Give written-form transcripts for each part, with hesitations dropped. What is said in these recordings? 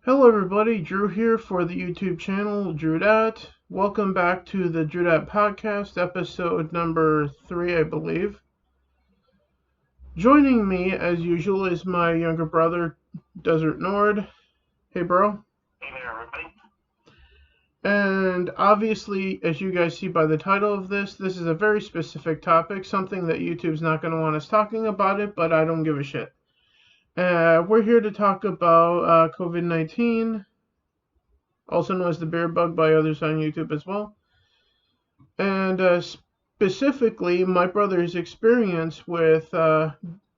Hello everybody, Drew here for the YouTube channel Drewdat. Welcome back to the Drewdat podcast, episode number 3, I believe. Joining me, as usual, is my younger brother, Desertnord. Hey bro. Hey there everybody. And obviously, as you guys see by the title of this is a very specific topic, something that YouTube's not going to want us talking about it, but I don't give a shit. We're here to talk about COVID-19, also known as the bear bug by others on YouTube as well. And specifically, my brother's experience with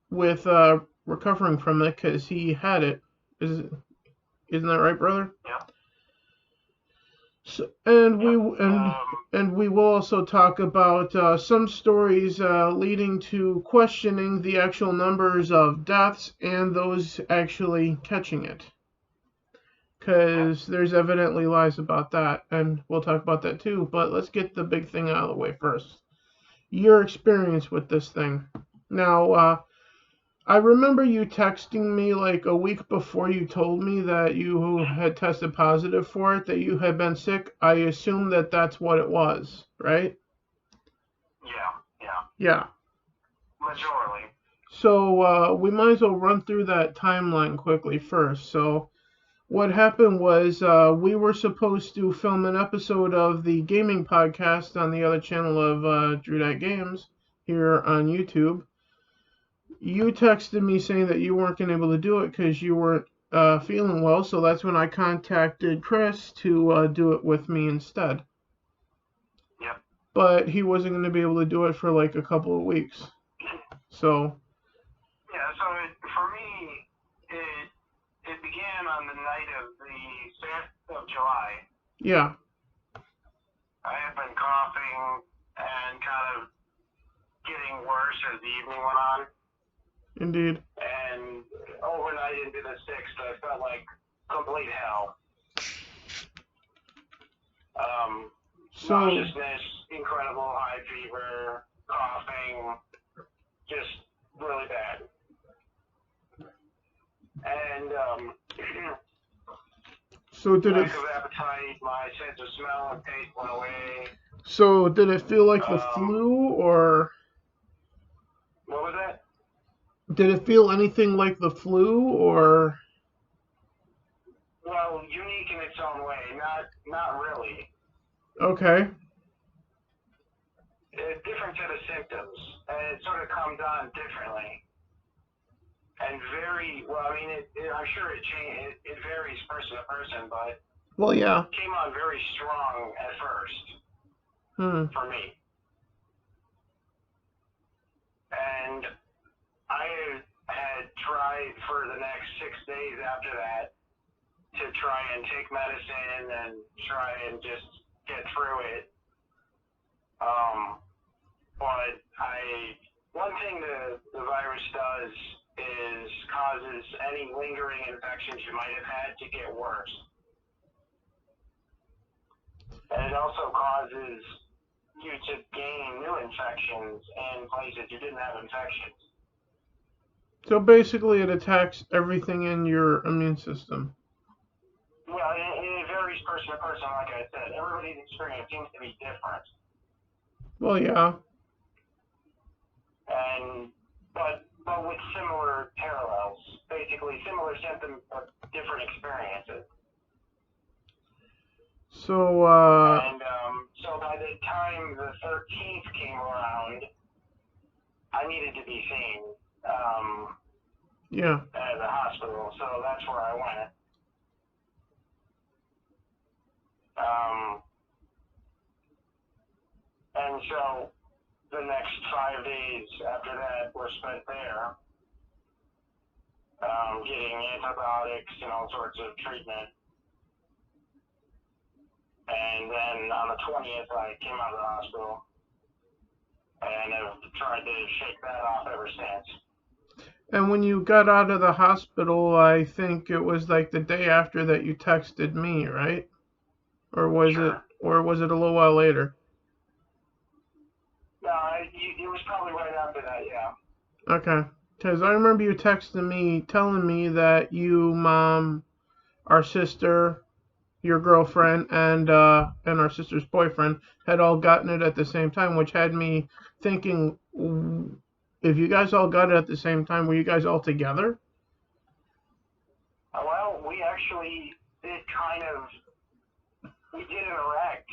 recovering from it, because he had it. Isn't that right, brother? Yeah. So, and we will also talk about some stories leading to questioning the actual numbers of deaths and those actually catching it. Because there's evidently lies about that, and we'll talk about that too. But let's get the big thing out of the way first. Your experience with this thing. Now, I remember you texting me like a week before you told me that you had tested positive for it, that you had been sick. I assume that that's what it was, right? Yeah. Majorly. So we might as well run through that timeline quickly first. So what happened was we were supposed to film an episode of the gaming podcast on the other channel of Drewdat Games here on YouTube. You texted me saying that you weren't going to be able to do it because you weren't feeling well, so that's when I contacted Chris to do it with me instead. Yep. But he wasn't going to be able to do it for like a couple of weeks. So. Yeah, so for me, it began on the night of the 5th of July. Yeah. I had been coughing and kind of getting worse as the evening went on. Indeed. And overnight into the 6th, I felt like complete hell. Nauseousness, incredible high fever, coughing, just really bad. And so did lack of appetite, my sense of smell and taste went away. So did it feel like the flu, or what was that? Did it feel anything like the flu, or? Well, unique in its own way, not really. Okay. A different set of symptoms, and it sort of comes on differently. And very, well, I mean, I'm sure it varies person to person, but well, yeah, it came on very strong at first for me. And I had tried for the next 6 days after that to try and take medicine and try and just get through it. But one thing the virus does is causes any lingering infections you might have had to get worse. And it also causes you to gain new infections in places you didn't have infections. So basically it attacks everything in your immune system. Well, it varies person to person, like I said. Everybody's experience seems to be different. Well, yeah. But with similar parallels, basically similar symptoms but different experiences. So, so by the time the 13th came around, I needed to be seen yeah. at the hospital, so that's where I went. And so the next 5 days after that were spent there, getting antibiotics and all sorts of treatment. And then on the 20th, I came out of the hospital, and I've tried to shake that off ever since. And when you got out of the hospital, I think it was like the day after that you texted me, right? Or was it a little while later? No, it was probably right after that, yeah. Okay. Because I remember you texting me, telling me that you, Mom, our sister, your girlfriend, and our sister's boyfriend had all gotten it at the same time, which had me thinking, if you guys all got it at the same time, were you guys all together? Well, we actually did we did interact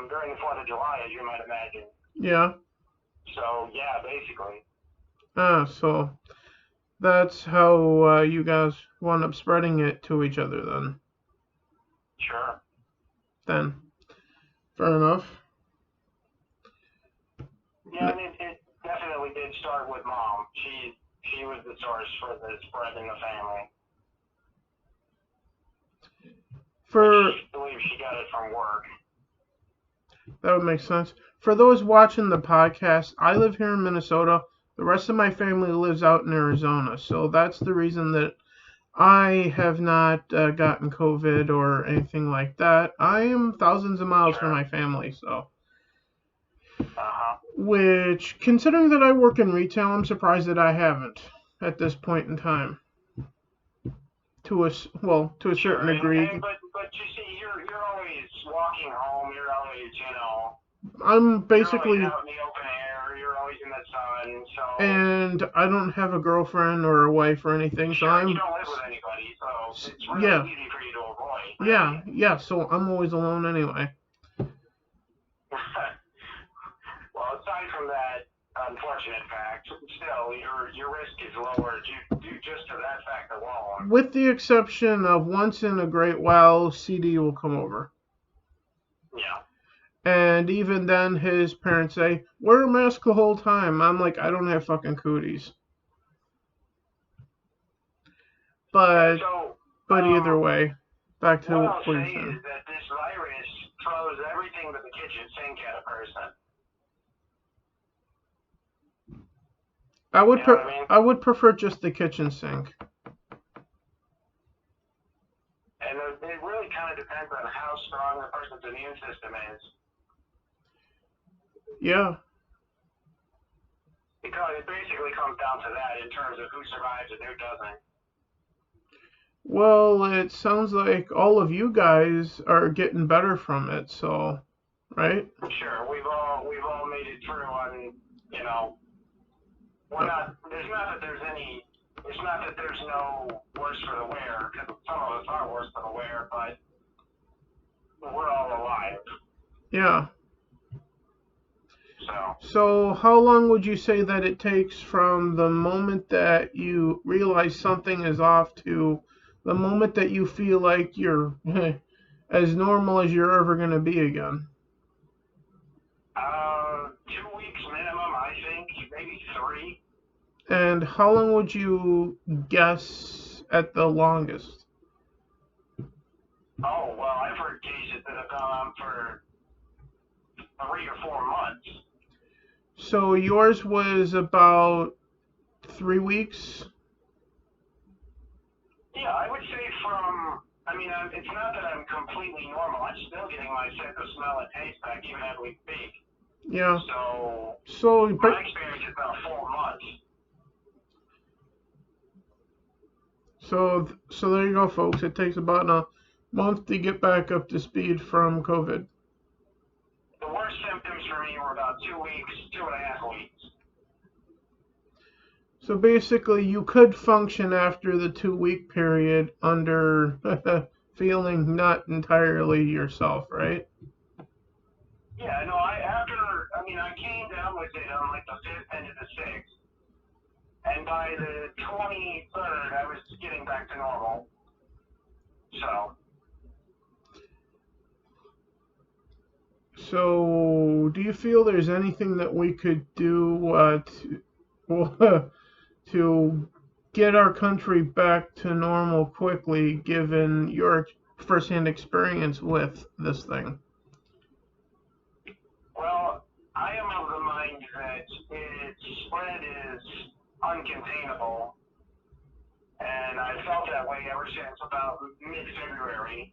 during the 4th of July, as you might imagine. Yeah. So, yeah, basically. So that's how you guys wound up spreading it to each other then. Sure. Then. Fair enough. Yeah, and it definitely did start with Mom. She was the source for the spread in the family. I believe she got it from work. That would make sense. For those watching the podcast, I live here in Minnesota. The rest of my family lives out in Arizona. So that's the reason that I have not gotten COVID or anything like that. I am thousands of miles from my family, so. Which, considering that I work in retail, I'm surprised that I haven't at this point in time. To a certain degree. But you see, you're always walking home. You're always, I'm basically. You're always out in the open air. You're always in the sun. So. And I don't have a girlfriend or a wife or anything, so I'm. You don't live with anybody, so it's really easy for you to avoid. Really. Yeah. So I'm always alone anyway. Well, aside from that unfortunate fact, still your risk is lower due just to that fact alone. With the exception of once in a great while, CD will come over. Yeah. And even then, his parents say, wear a mask the whole time. I'm like, I don't have fucking cooties. But either way, back to what I'll say is that this virus throws everything but the kitchen sink at a person. I would prefer just the kitchen sink. And it really kind of depends on how strong the person's immune system is. Yeah. Because it basically comes down to that in terms of who survives and who doesn't. Well, it sounds like all of you guys are getting better from it, so, right? Sure, we've all made it through, and it's not that there's no worse for the wear, because some of us are worse for the wear, but we're all alive. Yeah. So how long would you say that it takes from the moment that you realize something is off to the moment that you feel like you're as normal as you're ever going to be again? 2 weeks minimum, I think, maybe 3. And how long would you guess at the longest? Oh, well, I've heard cases that have gone on for 3 or 4 months. So yours was about 3 weeks? Yeah, I would say it's not that I'm completely normal. I'm still getting my sense of smell and taste back even as we speak. Yeah. So my experience is about 4 months. So there you go, folks. It takes about a month to get back up to speed from COVID. The worst symptoms for me were about 2 weeks, 2.5 weeks. So basically, you could function after the 2-week period under feeling not entirely yourself, right? Yeah, no, I came down with it on like the 5th into the 6th. And by the 23rd, I was getting back to normal. So, do you feel there's anything that we could do to get our country back to normal quickly, given your firsthand experience with this thing? Well, I am of the mind that its spread is uncontainable, and I felt that way ever since about mid-February,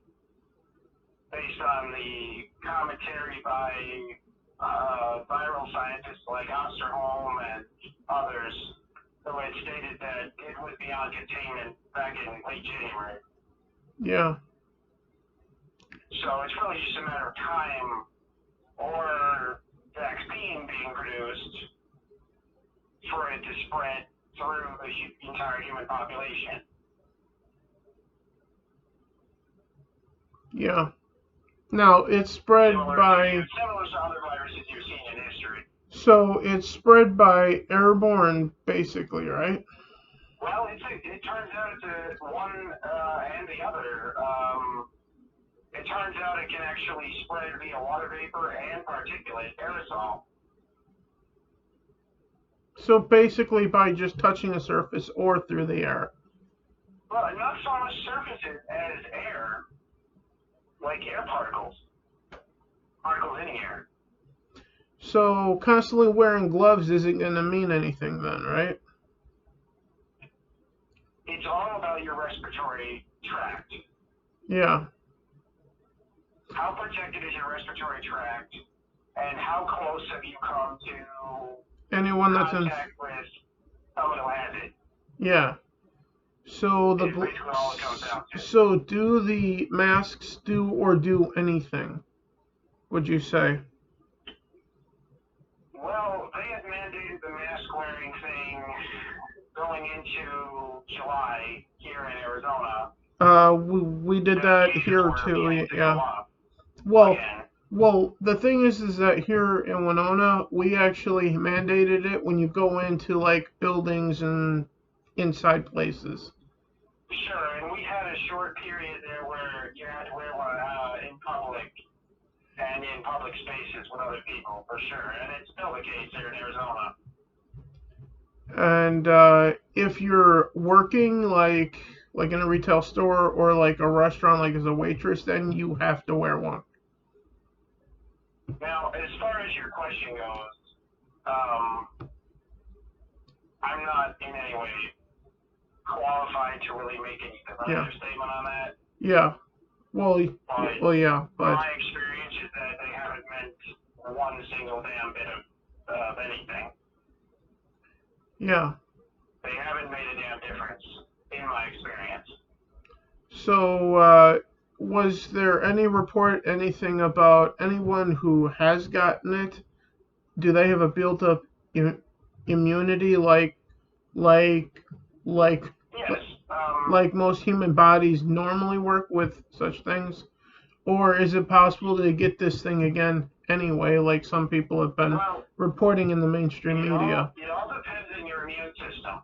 based on the commentary by viral scientists like Osterholm and others who had stated that it was beyond containment back in late January. Yeah. So it's really just a matter of time or vaccine being produced for it to spread through the entire human population. Yeah. Now, it's spread by... Similar to other viruses you've seen in history. So, it's spread by airborne, basically, right? Well, it turns out it's one and the other. It turns out it can actually spread via water vapor and particulate aerosol. So, basically, by just touching a surface or through the air. Well, not so much surfaces as air, like air particles. Particles in the air. So, constantly wearing gloves isn't going to mean anything then, right? It's all about your respiratory tract. Yeah. How protected is your respiratory tract, and how close have you come to Anyone that's in... contact with someone who has it? Yeah. So Is basically all it comes down to. So do the masks do anything? Would you say? Well, they had mandated the mask wearing thing going into July here in Arizona. We did that here too. Yeah. Again. Well, the thing is that here in Winona, we actually mandated it when you go into like buildings and inside places. Sure, and we had a short period there where you had to wear one in public and in public spaces with other people, for sure. And it's still the case here in Arizona. And if you're working like in a retail store or like a restaurant, like as a waitress, then you have to wear one. Now, as far as your question goes, I'm not in any way qualified to really make any definitive statement on that. Yeah. Well, yeah, but my experience is that they haven't meant one single damn bit of anything. Yeah. They haven't made a damn difference, in my experience. So, was there any report, anything about anyone who has gotten it? Do they have a built-up immunity like yes, like most human bodies normally work with such things? Or is it possible to get this thing again anyway, like some people have been reporting in the mainstream media? It all depends on your immune system.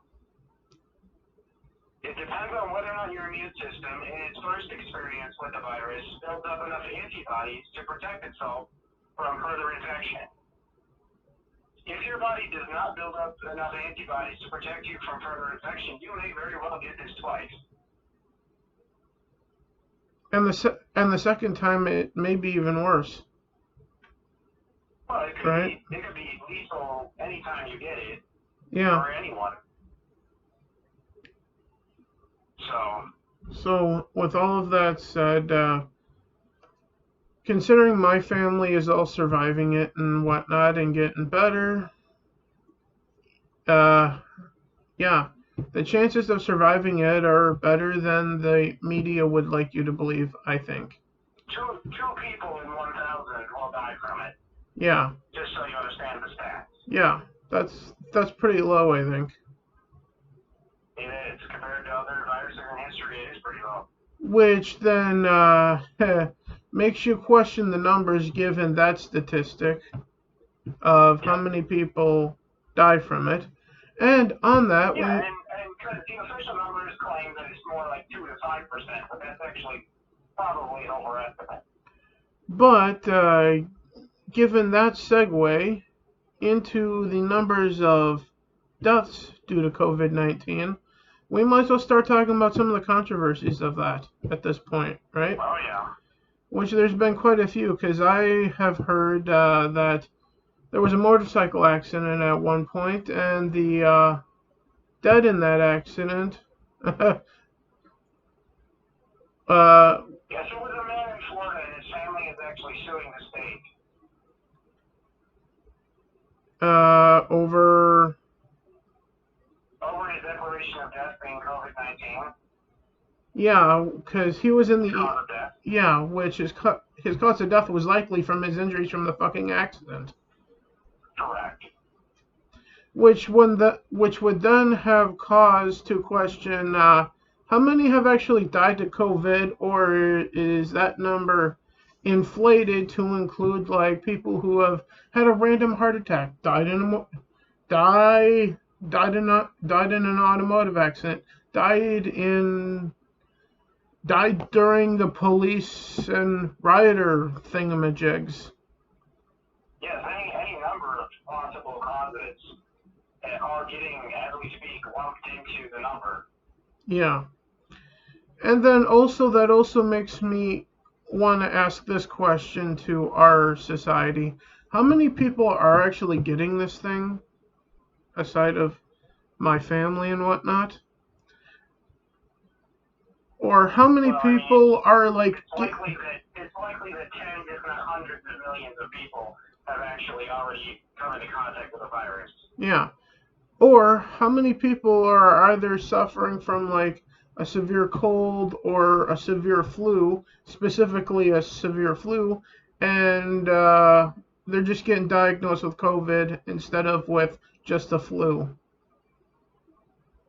It depends on whether or not your immune system, in its first experience with the virus, builds up enough antibodies to protect itself from further infection. If your body does not build up enough antibodies to protect you from further infection, you may very well get this twice. And the second time it may be even worse. Well, it could be lethal anytime you get it. Yeah. For anyone. So with all of that said, considering my family is all surviving it and whatnot and getting better, yeah, the chances of surviving it are better than the media would like you to believe, I think. Two people in 1,000 will die from it. Yeah. Just so you understand the stats. Yeah, that's pretty low, I think. It is. Compared to other viruses in history, it is pretty low. Which then makes you question the numbers given that statistic of how many people die from it. And on that, and the official numbers claim that it's more like 2 to 5%, but that's actually probably an overestimate. But given that segue into the numbers of deaths due to COVID-19, we might as well start talking about some of the controversies of that at this point, right? Oh, yeah. Which there's been quite a few, because I have heard that there was a motorcycle accident at one point, and the dead in that accident. Yes, it was a man in Florida, and his family is actually suing the state. Over his declaration of death being COVID-19. Yeah, because he was in the Cause of death. yeah, which his cause of death was likely from his injuries from the fucking accident. Correct. Which would then have cause to question how many have actually died to COVID, or is that number inflated to include like people who have had a random heart attack, die died in an automotive accident, died during the police and rioter thingamajigs. Yes, any number of possible causes are getting, as we speak, lumped into the number. Yeah. And then also that also makes me want to ask this question to our society. How many people are actually getting this thing aside of my family and whatnot? Or how many Well, I mean, people are like it's likely that tens, if not hundreds of millions of people have actually already come into contact with the virus. yeah. Or how many people are either suffering from like a severe cold or a severe flu, specifically a severe flu, and they're just getting diagnosed with COVID instead of with just the flu.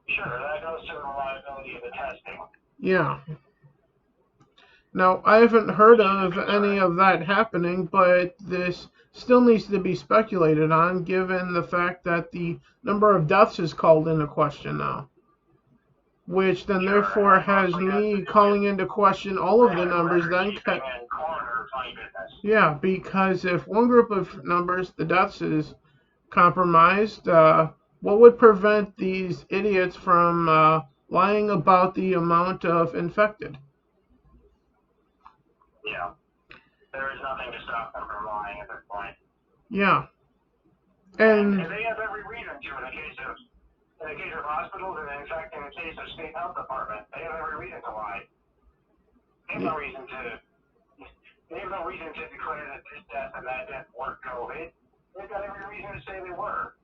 Sure, that goes to the reliability of the testing, Yeah. Now, I haven't heard which is a of any concern. of that happening, but this still needs to be speculated on given the fact that the number of deaths is called into question now. Which then Sure, and therefore that has mostly has to me do with calling into question all of the numbers record then keeping and coroner funny business. yeah, because if one group of numbers, the deaths, is compromised, what would prevent these idiots from lying about the amount of infected? Yeah, there is nothing to stop them from lying at this point. Yeah. And And they have every reason to in the case of hospitals, and in fact in the case of state health department, they have every reason to lie. They have no reason to declare that this death and that death weren't COVID. They've got every reason to say they were.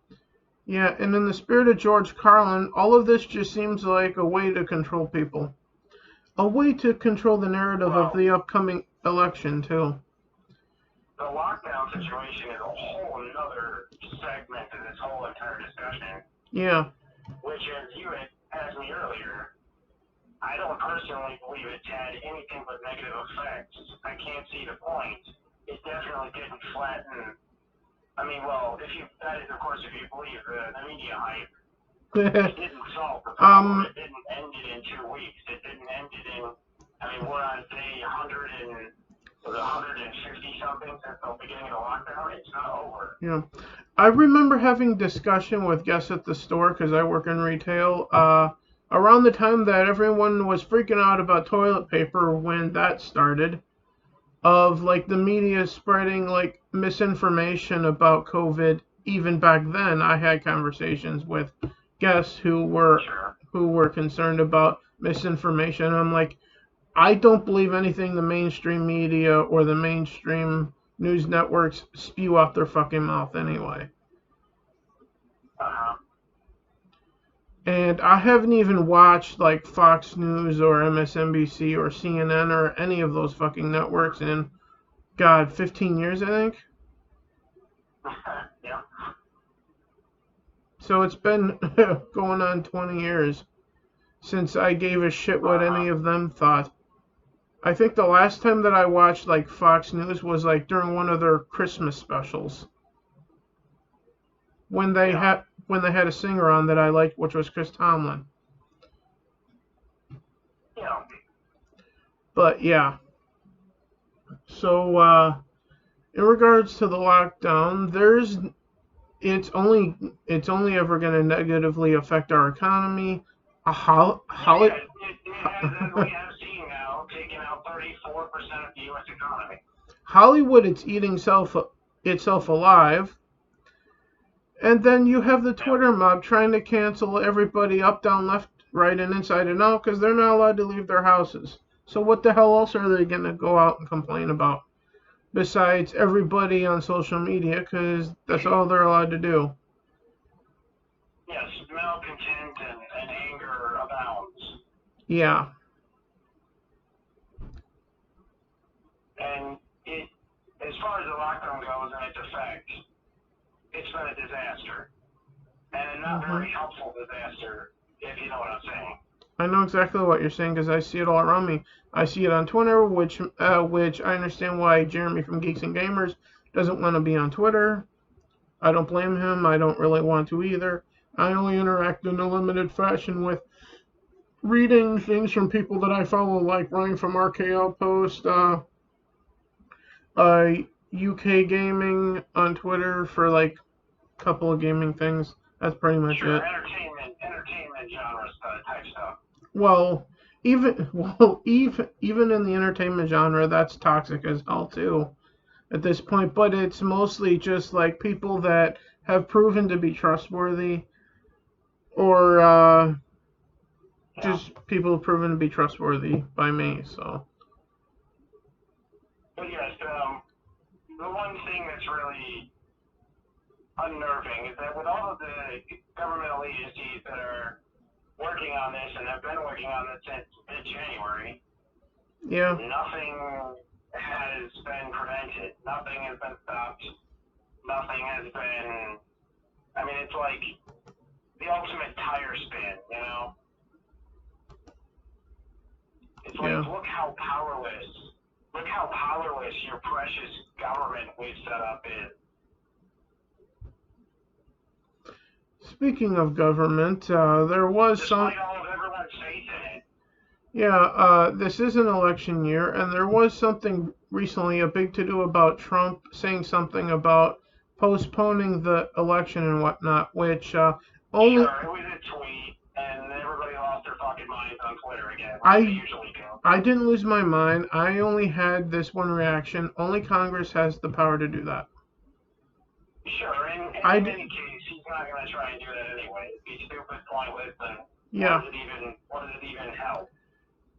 yeah, and in the spirit of George Carlin, all of this just seems like a way to control people. A way to control the narrative of Well, the upcoming election, too. the lockdown situation is a whole another segment of this whole entire discussion, Yeah. which, as you had asked me earlier, I don't personally believe it's had anything but negative effects. I can't see the point. It definitely didn't flatten. I mean, well, that is, of course, if you believe the media hype, it didn't solve the problem. um, It didn't end it in 2 weeks. It didn't end it in, I mean, we're on day 150 something since the beginning of the lockdown. It's not over. yeah. I remember having discussion with guests at the store because I work in retail. Around the time that everyone was freaking out about toilet paper when that started, of like the media spreading like misinformation about COVID. Even back then, I had conversations with guests Sure. who were concerned about misinformation. I'm like, I don't believe anything the mainstream media or the mainstream news networks spew out their fucking mouth anyway. Uh-huh. And I haven't even watched like Fox News or MSNBC or CNN or any of those fucking networks in, God, 15 years, I think. Yeah. So it's been going on 20 years since I gave a shit what any Uh-huh. of them thought. I think the last time that I watched like Fox News was like during one of their Christmas specials Yeah. when they had a singer on that I liked, which was Chris Tomlin. Yeah. But yeah, so in regards to the lockdown, it's only ever going to negatively affect our economy. A Yeah, yeah. It has, as we have seen now, taken out 34% of the U.S. economy. Hollywood, it's eating itself alive. And then you have the Yeah. Twitter mob trying to cancel everybody up, down, left, right, and inside and out because they're not allowed to leave their houses. So what the hell else are they going to go out and complain about? Besides everybody on social media because that's all they're allowed to do. Yes, malcontent and anger abounds. Yeah. as far as the lockdown goes and its effect, it's been a disaster. And a not very helpful disaster, if you know what I'm saying. I know exactly what you're saying because I see it all around me. I see it on Twitter, which I understand why Jeremy from Geeks and Gamers doesn't want to be on Twitter. I don't blame him. I don't really want to either. I only interact in a limited fashion with reading things from people that I follow, like Ryan from RKO Post, UK Gaming on Twitter for like a couple of gaming things. That's pretty much Sure, it. entertainment genre type stuff. Well, even in the entertainment genre, that's toxic as hell too at this point. But it's mostly just like people that have proven to be trustworthy, or just people proven to be trustworthy by me. So. But yes, the one thing that's really unnerving is that with all of the governmental agencies that are working on this and have been working on this since mid-January, Yeah. nothing has been prevented. Nothing has been stopped. Nothing has been. I mean, it's like the ultimate tire spin, you know? It's like, look how powerless your precious government we've set up is. Speaking of government, there was Despite all of everyone's faith in it. Yeah, this is an election year, and there was something recently, a big to-do about Trump saying something about postponing the election and whatnot, which only... Sure, it was a tweet, and everybody lost their fucking minds on Twitter again, like they usually do. I didn't lose my mind. I only had this one reaction. Only Congress has the power to do that. Sure, and in any case, he's not going to try and do that anyway. It'd be stupid, pointless, and what does it even help?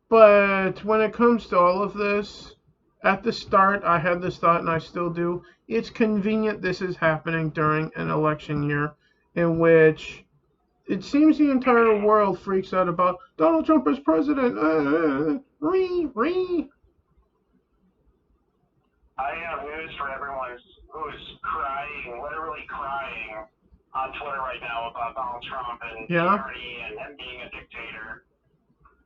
But when it comes to all of this, at the start, I had this thought, and I still do. It's convenient this is happening during an election year in which it seems the entire world freaks out about Donald Trump as president. I have news for everyone who's crying, literally crying on Twitter right now about Donald Trump and tyranny and him being a dictator.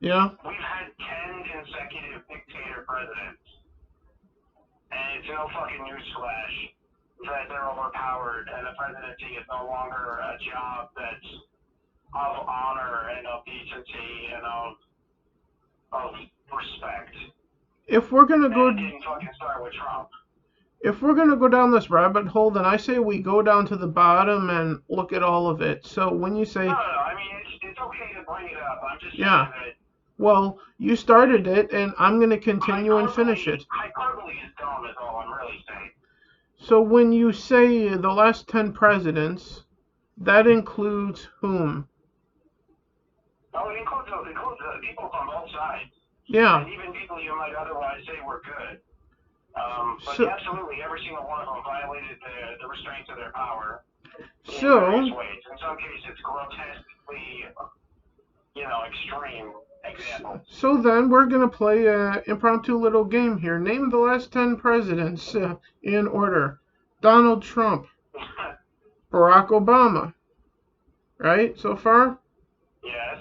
Yeah. We've had 10 consecutive dictator presidents. And it's no fucking newsflash that they're overpowered and the presidency is no longer a job that's of honor and of decency and of respect. If we're gonna go, it didn't fucking start with Trump. If we're gonna go down this rabbit hole, then I say we go down to the bottom and look at all of it. So when you say, no, I mean it's okay to bring it up. I'm just saying that. Well, you started it, and I'm gonna continue and finish it. Hyperbole is dumb, is all I'm really saying. So when you say the last 10 presidents, that includes whom? No, it includes people from both sides. Yeah. And even people you might otherwise say were good. But absolutely, every single one of them violated the restraints of their power in various ways. In some cases, grotesquely, extreme examples. So then we're going to play an impromptu little game here. Name the last 10 presidents in order. Donald Trump. Barack Obama. Right, so far? Yes.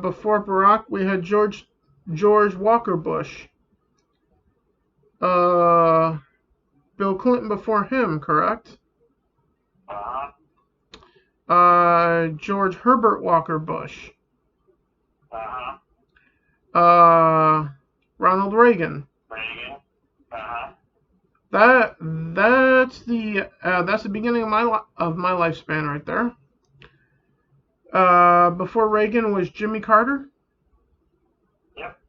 Before Barack, we had George Walker Bush. Bill Clinton before him, correct? George Herbert Walker Bush. Ronald Reagan. That's the beginning of my lifespan right there. Before Reagan was Jimmy Carter. Yep.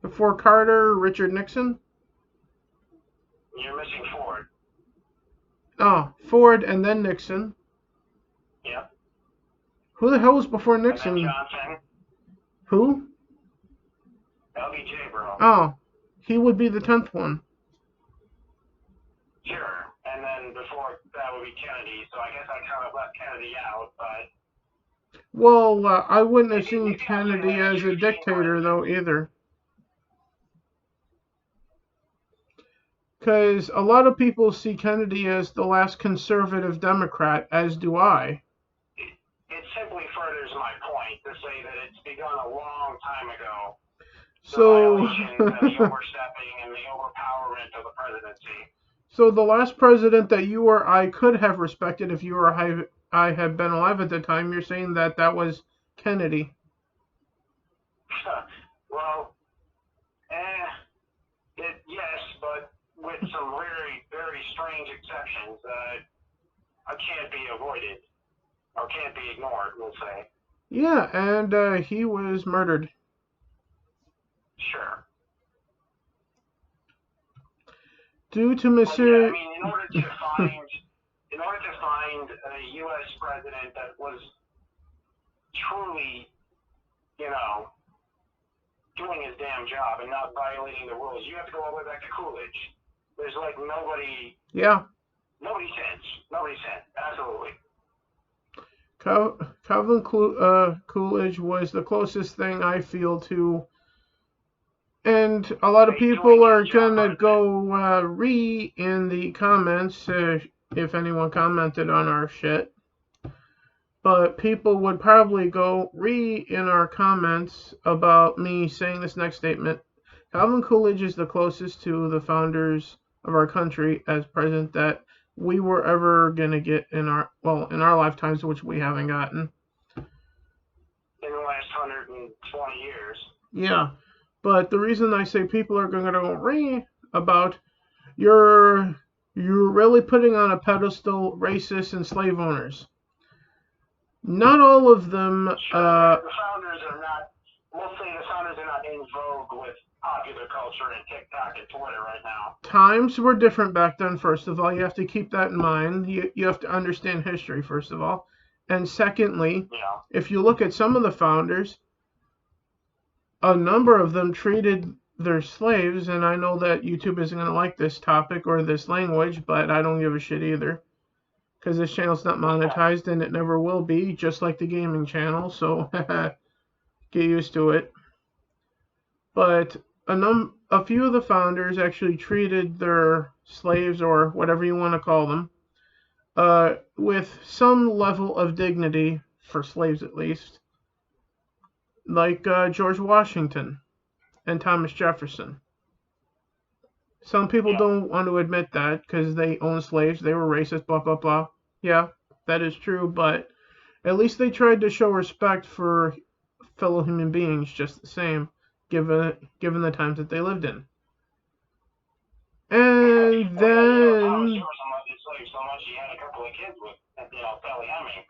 Before Carter, Richard Nixon. You're missing Ford. Oh, Ford and then Nixon. Yep. Who the hell was before Nixon? And then Johnson. Who? LBJ, bro. Oh, he would be the 10th one. Sure. And then before that would be Kennedy, so I guess I kind of left Kennedy out, but... Well, I wouldn't have seen Kennedy as a dictator, though, either. Because a lot of people see Kennedy as the last conservative Democrat, as do I. It simply furthers my point to say that it's begun a long time ago. The So, violations and the overstepping and the overpowerment of the presidency. so the last president that you or I could have respected if you or I had been alive at the time, you're saying that that was Kennedy. Well, yes, but with some very, very strange exceptions that can't be avoided or can't be ignored, we'll say. Yeah, and he was murdered. Sure. Due to But yeah, I mysterious... mean, in order to find a U.S. president that was truly, doing his damn job and not violating the rules, you have to go all the way back to Coolidge. There's like nobody. Yeah. Nobody since. Absolutely. Calvin Coolidge was the closest thing I feel to, and a lot of people are gonna go in the comments if anyone commented on our shit. But people would probably go in our comments about me saying this next statement. Calvin Coolidge is the closest to the founders of our country as president that we were ever gonna get in our lifetimes, which we haven't gotten. In the last 120 years. Yeah, but the reason I say people are going to go about you're really putting on a pedestal racists and slave owners. Not all of them. Sure, the founders are not. We'll say the founders are not in vogue with popular culture and TikTok and Twitter right now. Times were different back then. First of all, you have to keep that in mind. You have to understand history first of all, and secondly, if you look at some of the founders, a number of them treated their slaves, and I know that YouTube isn't going to like this topic or this language, but I don't give a shit either. Because this channel's not monetized, and it never will be, just like the gaming channel, so get used to it. But a few of the founders actually treated their slaves, or whatever you want to call them, with some level of dignity, for slaves at least. Like George Washington and Thomas Jefferson. Some people don't want to admit that because they own slaves, they were racist, blah, blah, blah. Yeah, that is true, but at least they tried to show respect for fellow human beings just the same, given the times that they lived in. And then... Thomas Jefferson loved his slaves so much he had a couple of kids with, Sally Heming.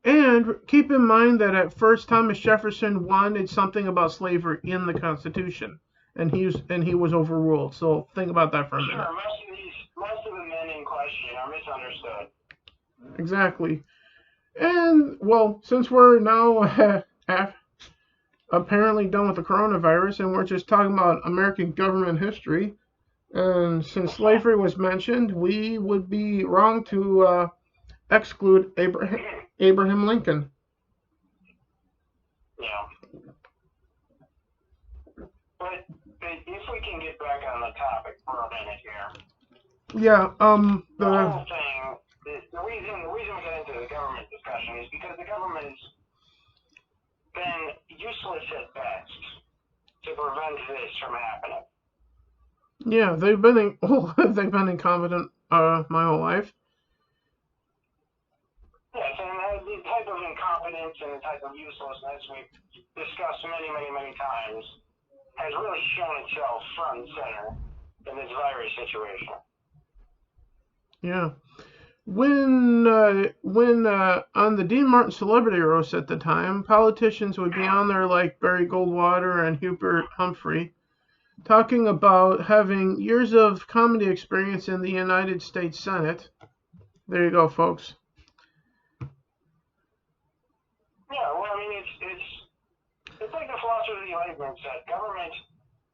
And keep in mind that at first Thomas Jefferson wanted something about slavery in the Constitution, and he was overruled. So think about that for a minute. Sure, most of the men in question are misunderstood. Exactly. And well, since we're now apparently done with the coronavirus, and we're just talking about American government history, and since slavery was mentioned, we would be wrong to exclude Abraham Lincoln. Yeah. But if we can get back on the topic for a minute here. Yeah, the whole thing, the reason we get into the government discussion is because the government has been useless at best to prevent this from happening. Yeah, they've been incompetent my whole life. Yes, and the type of incompetence and the type of uselessness we've discussed many, many, many times has really shown itself front and center in this virus situation. Yeah. When on the Dean Martin Celebrity Roast at the time, politicians would be on there like Barry Goldwater and Hubert Humphrey, talking about having years of comedy experience in the United States Senate. There you go, folks. Yeah, well, I mean, it's like the philosopher of the Enlightenment said. Government,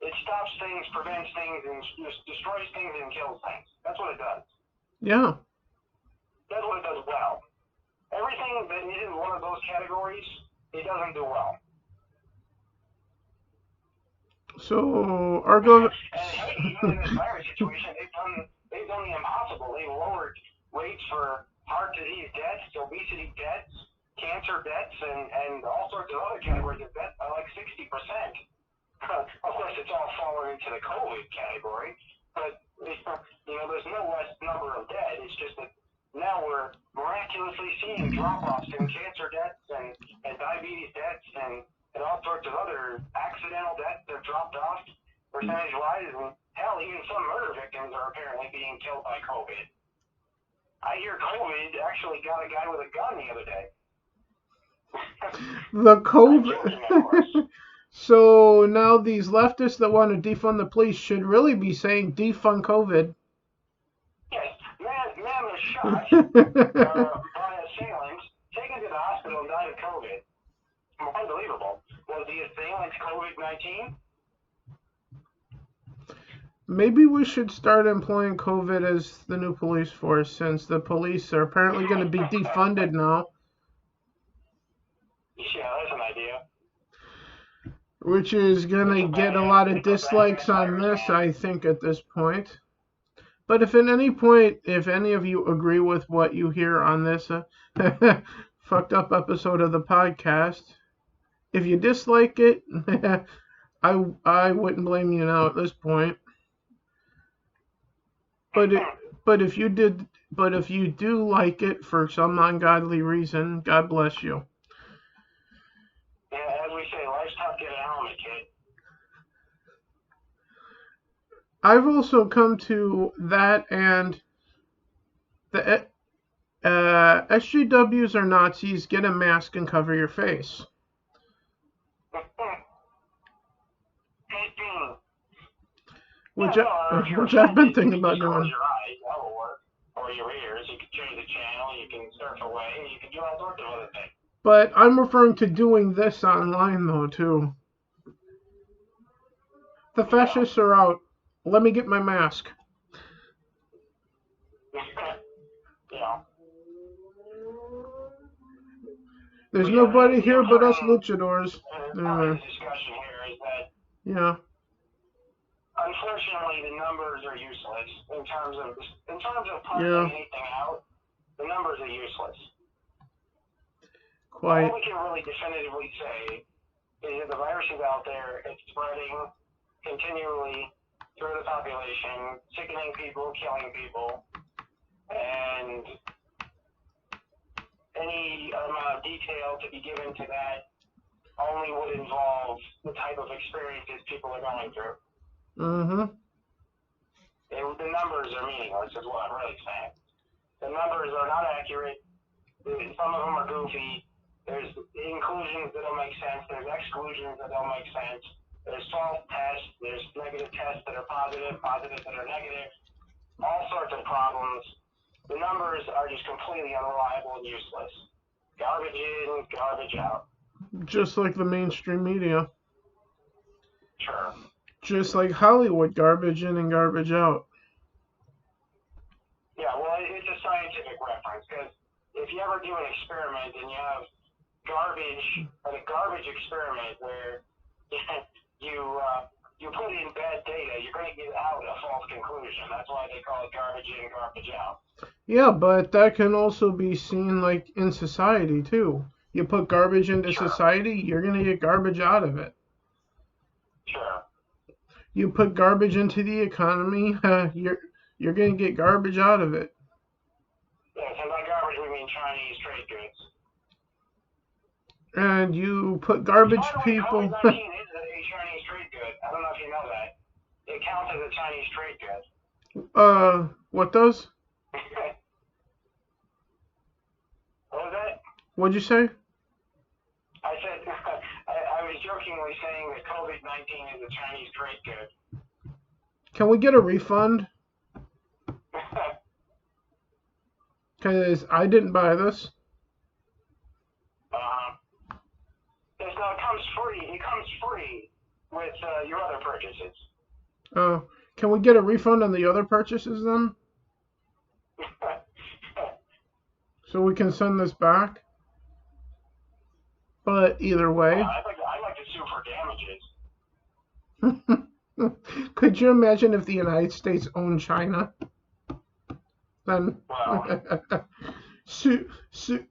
it stops things, prevents things, and destroys things and kills things. That's what it does. Yeah. That's what it does well. Everything that isn't one of those categories, it doesn't do well. So, our government... And hey, even in this virus situation, they've done rates for heart disease deaths, obesity deaths, cancer deaths, and all sorts of other categories of deaths by like 60%. Of course, it's all fallen into the COVID category, but there's no less number of dead. It's just that now we're miraculously seeing drop-offs in cancer deaths and diabetes deaths and all sorts of other accidental deaths that have dropped off percentage-wise, and hell, even some murder victims are apparently being killed by COVID. I hear COVID actually got a guy with a gun the other day. The COVID. So now these leftists that want to defund the police should really be saying defund COVID. Yes, man was shot by assailants, taken to the hospital and died of COVID. Unbelievable. Was the assailant COVID-19? Maybe we should start employing COVID as the new police force, since the police are apparently going to be defunded now. Yeah, that's an idea. Which is going to get a lot of dislikes on this, I think, at this point. But if at any point, if any of you agree with what you hear on this fucked up episode of the podcast, if you dislike it, I wouldn't blame you now at this point. But if you do like it for some ungodly reason, God bless you. Yeah, as we say, life's tough, get a helmet, kid. I've also come to that, and the SJWs are Nazis. Get a mask and cover your face. Which I've been thinking about doing. Your eyes, that will work. Or your ears. You can change the channel. You can surf away. You can do all sorts of other things. But I'm referring to doing this online, though, too. The fascists are out. Let me get my mask. Yeah. There's nobody here but us luchadors. The discussion here is that, yeah. Unfortunately, the numbers are useless in terms of parsing anything out. The numbers are useless. Quite. All we can really definitively say is that the virus is out there. It's spreading continually through the population, sickening people, killing people, and any amount of detail to be given to that only would involve the type of experiences people are going through. Mm-hmm. The numbers are meaningless, is what I'm really saying. The numbers are not accurate. Some of them are goofy. There's inclusions that don't make sense. There's exclusions that don't make sense. There's false tests. There's negative tests that are positive, positives that are negative. All sorts of problems. The numbers are just completely unreliable and useless. Garbage in, garbage out. Just like the mainstream media. Sure. Just like Hollywood, garbage in and garbage out. Yeah, well, it's a scientific reference, because if you ever do an experiment and you have a garbage experiment where you put in bad data, you're going to get out a false conclusion. That's why they call it garbage in, garbage out. Yeah, but that can also be seen like in society too. You put garbage into society, you're going to get garbage out of it. Sure. You put garbage into the economy, you're going to get garbage out of it. Yes, and by garbage we mean Chinese trade goods. And you put garbage people. COVID-19 is a Chinese trade good. I don't know if you know that. It counts as a Chinese trade good. What does? What was that? What'd you say? I said, I was jokingly saying that COVID-19 is a Chinese trade good. Can we get a refund? Because I didn't buy this. Yes, no, it comes free. It comes free with your other purchases. Oh, can we get a refund on the other purchases then? So we can send this back? But either way. I'd like to sue for damages. Could you imagine if the United States owned China? Then Well, sue, sue,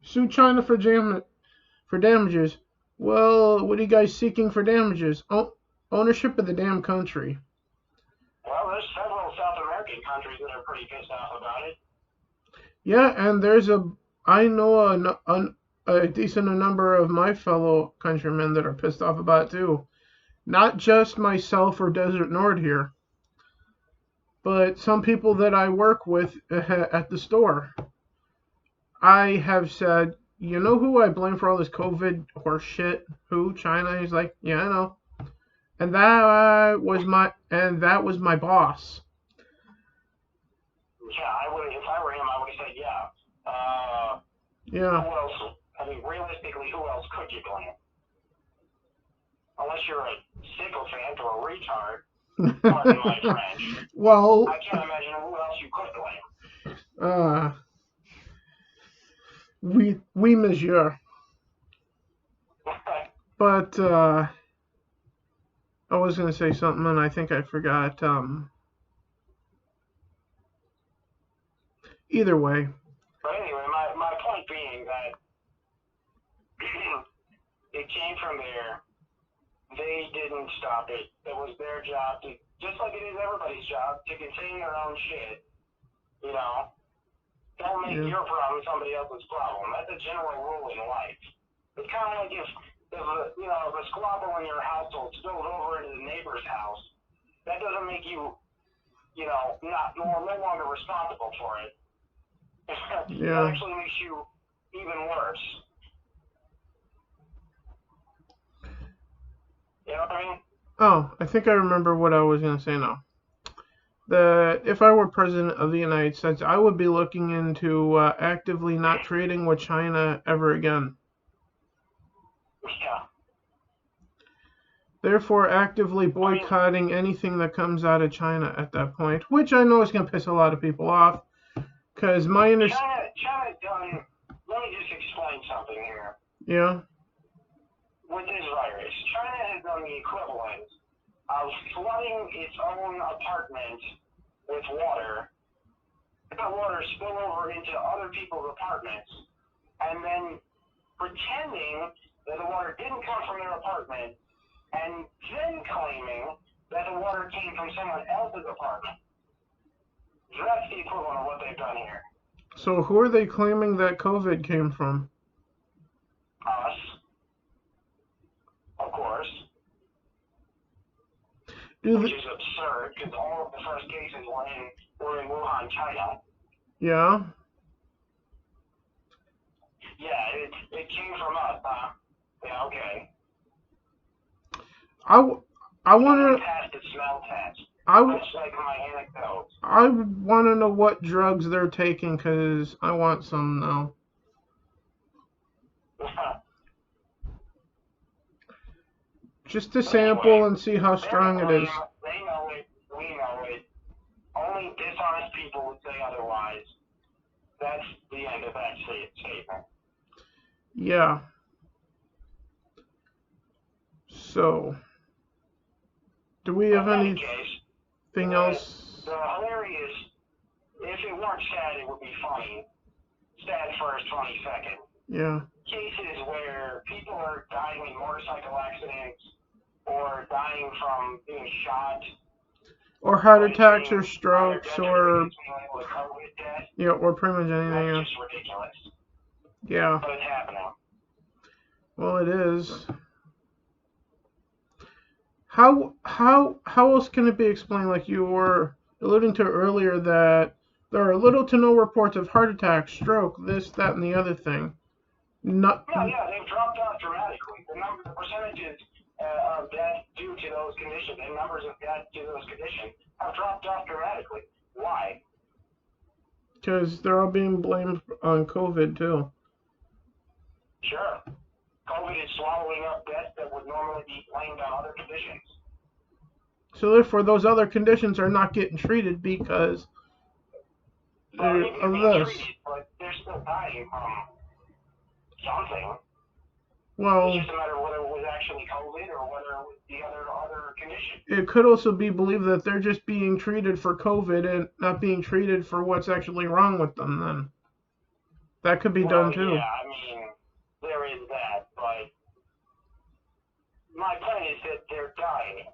sue China for damages. Well, what are you guys seeking for damages? Ownership of the damn country. well, there's several South American countries that are pretty pissed off about it. Yeah, and I know a decent number of my fellow countrymen that are pissed off about it too. Not just myself or Desertnord here, but some people that I work with at the store. I have said, you know who I blame for all this COVID horse shit? Who? China? He's like, yeah, I know. And that was my boss. Yeah, I would. If I were him, I would have said, yeah. Yeah. Who else? I mean, realistically, who else could you blame? Unless you're a sycophant or a retard. Pardon my French. Well, I can't imagine who else you could blame. oui, monsieur. But I was gonna say something and I think I forgot. Either way. But anyway, my point being that it came from there. They didn't stop it. It was their job to, just like it is everybody's job, to contain their own shit. You know, don't make your problem somebody else's problem. That's a general rule in life. It's kind of like if a squabble in your household spills over into the neighbor's house, that doesn't make you, no longer responsible for it. It actually makes you even worse. You know what I mean? Oh, I think I remember what I was gonna say now. That if I were president of the United States, I would be looking into actively not trading with China ever again. Yeah. Therefore, actively boycotting anything that comes out of China at that point, which I know is going to piss a lot of people off. Because China done. Let me just explain something here. Yeah. With this virus, China has done the equivalent of flooding its own apartment with water, let water spill over into other people's apartments, and then pretending that the water didn't come from their apartment, and then claiming that the water came from someone else's apartment. That's the equivalent of what they've done here. So who are they claiming that COVID came from? Us. Of course. Which is absurd, because all of the first cases were in Wuhan, China. Yeah. Yeah, it came from us, huh? Yeah, okay. I want to pass the smell test. Much like my anecdote. I want to know what drugs they're taking, because I want some now. Just to sample and see how strong it is. They know it. We know it. Only dishonest people would say otherwise. That's the end of that statement. Yeah. So, do we have anything else? The hilarious, if it weren't sad, it would be funny. Sad first, funny second. Yeah. Cases where people are dying in motorcycle accidents or dying from being shot. Or heart attacks or strokes or pretty much anything else. That's just ridiculous. Yeah. But it's happening. Well, it is. How else can it be explained, like you were alluding to earlier, that there are little to no reports of heart attack, stroke, this, that, and the other thing? Yeah, they've dropped off dramatically. The percentages of death due to those conditions and numbers of death due to those conditions have dropped off dramatically. Why? Because they're all being blamed on COVID, too. Sure. COVID is swallowing up deaths that would normally be blamed on other conditions. So therefore, those other conditions are not getting treated because of this. Treated, but they're still dying from something. Well, it's just a matter of whether it was actually COVID or whether it was the other condition. it could also be believed that they're just being treated for COVID and not being treated for what's actually wrong with them. Then that could be done too. Yeah, I mean, there is that, but my point is that they're dying.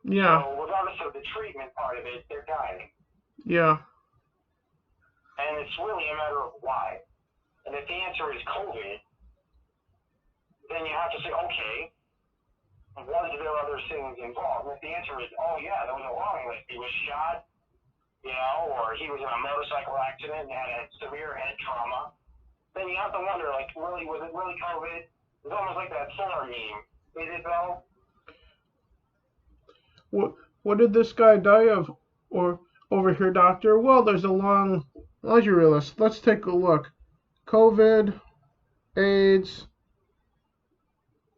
Yeah. So regardless of the treatment part of it, they're dying. Yeah. And it's really a matter of why. And if the answer is COVID, then you have to say, okay, was there other things involved? And if the answer is, oh yeah, there was a long list. He was shot, or he was in a motorcycle accident and had a severe head trauma, then you have to wonder, like, really, was it really COVID? It's almost like that Fuller meme. Is it though? What did this guy die of? Or over here, doctor? Well, there's a long laundry list. Let's take a look. COVID, AIDS,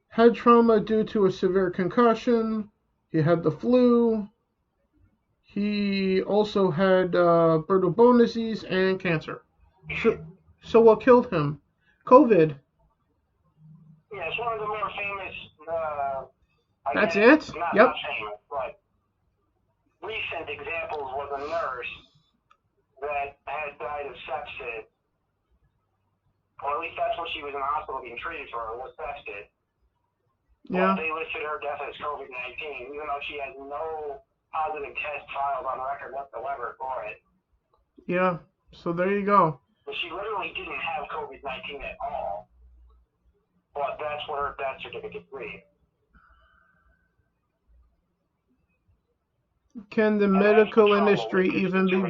head trauma due to a severe concussion. He had the flu. He also had brittle bone disease and cancer. So what killed him? COVID. Yeah, it's one of the more famous. That's it? Not famous, but recent examples was a nurse that had died of sepsis, or at least that's what she was in the hospital being treated for, was sepsis. Yeah. But they listed her death as COVID-19, even though she has no positive test filed on record whatsoever for it. Yeah, so there you go. But she literally didn't have COVID-19 at all. But that's what her death certificate reads. Can the medical industry even be?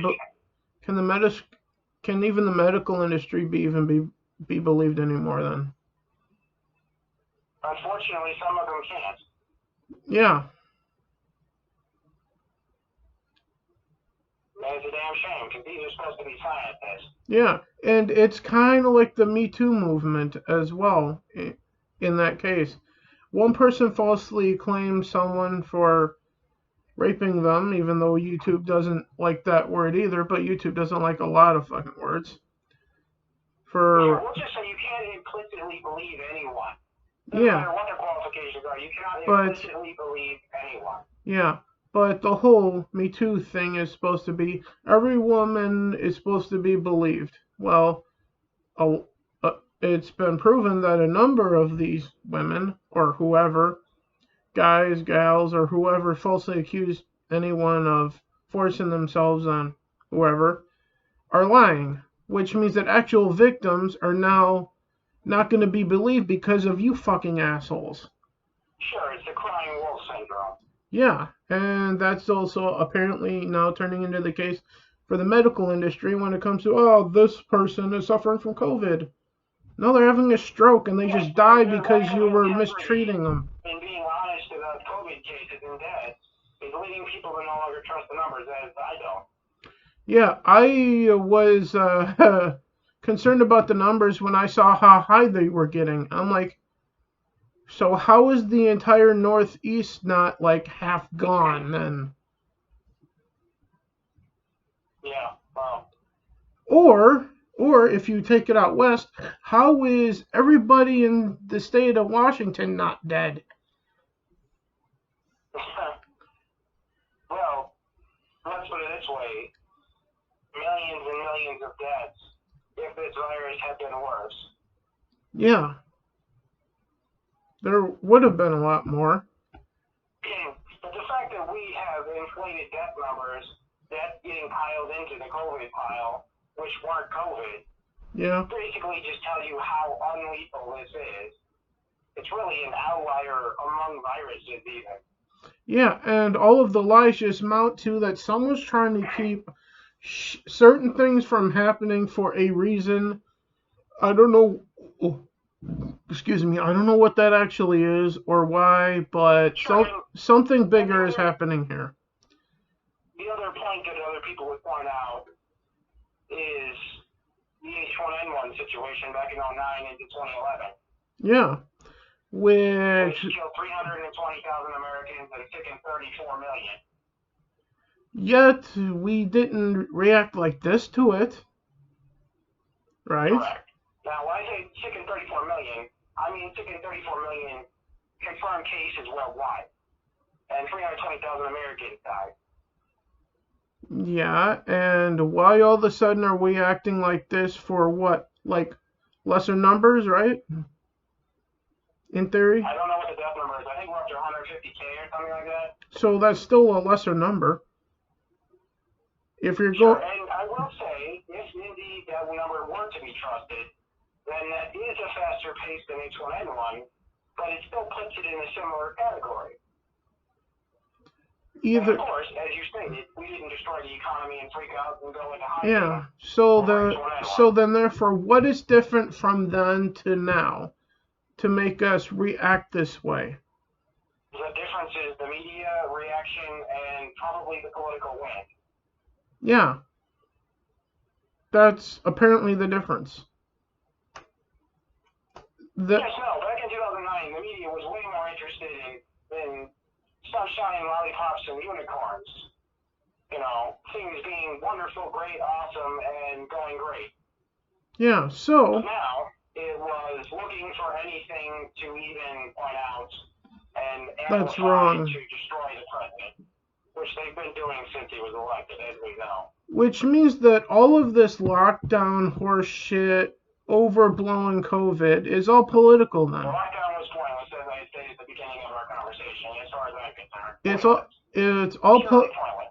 Can even the medical industry be believed anymore then? Unfortunately, some of them can't. Yeah. It's a damn shame because these are supposed to be scientists. Yeah, and it's kind of like the Me Too movement as well. In that case, one person falsely claimed someone for raping them, even though YouTube doesn't like that word either, but YouTube doesn't like a lot of fucking words. We'll just say you can't implicitly believe anyone. No matter what their qualifications are, you cannot implicitly believe anyone. Yeah, but the whole Me Too thing is supposed to be, every woman is supposed to be believed. Well, it's been proven that a number of these women, or whoever, guys, gals, or whoever falsely accused anyone of forcing themselves on whoever, are lying, which means that actual victims are now not going to be believed because of you fucking assholes. Sure, it's the crying wolf syndrome. Yeah, and that's also apparently now turning into the case for the medical industry when it comes to, oh, this person is suffering from COVID. No, they're having a stroke and they just died because you were mistreating them. And being honest about COVID cases and deaths is leading people to no longer trust the numbers, as I don't. Yeah, I was concerned about the numbers when I saw how high they were getting. I'm like, so how is the entire Northeast not like half gone then? Yeah, well. Or if you take it out west, how is everybody in the state of Washington not dead? Well, let's put it this way. Millions and millions of deaths if this virus had been worse. Yeah. There would have been a lot more. But the fact that we have inflated death numbers, death getting piled into the COVID pile, which weren't COVID, basically just tells you how unlethal this is. It's really an outlier among viruses even. Yeah, and all of the lies just mount to that someone's trying to keep certain things from happening for a reason. I don't know. Excuse me. I don't know what that actually is or why, but something bigger is happening here. The other point that other people would point out is the H1N1 situation back in 2009 into 2011. Yeah. Which killed 320,000 Americans and sickened 34 million. Yet we didn't react like this to it, right? Correct. Now, when I say sickened 34 million, I mean, it's taken 34 million confirmed cases worldwide, and 320,000 Americans died. Yeah, and why all of a sudden are we acting like this for what? Like lesser numbers, right? In theory. I don't know what the death number is. I think we're up to 150K or something like that. So that's still a lesser number. If you're Sure, going, and I will say, if indeed that number were to be trusted, then that is a faster pace than H1N1, but it still puts it in a similar category. And either, of course, as you stated, we didn't destroy the economy and freak out and go into hiding. yeah. So H1N1. then therefore, what is different from then to now to make us react this way? The difference is the media reaction and probably the political wind. Yeah. That's apparently the difference. Yes, no, back in 2009, the media was way more interested in sunshine, lollipops, and unicorns. You know, things being wonderful, great, awesome, and going great. Yeah, so. But now, it was looking for anything to even point out and That's amplify wrong. to destroy the president, which they've been doing since he was elected, as we know. Which means that all of this lockdown horse shit, overblowing COVID, is all political then. The lockdown was pointless, as I stated at the beginning of our conversation, as far as I'm concerned.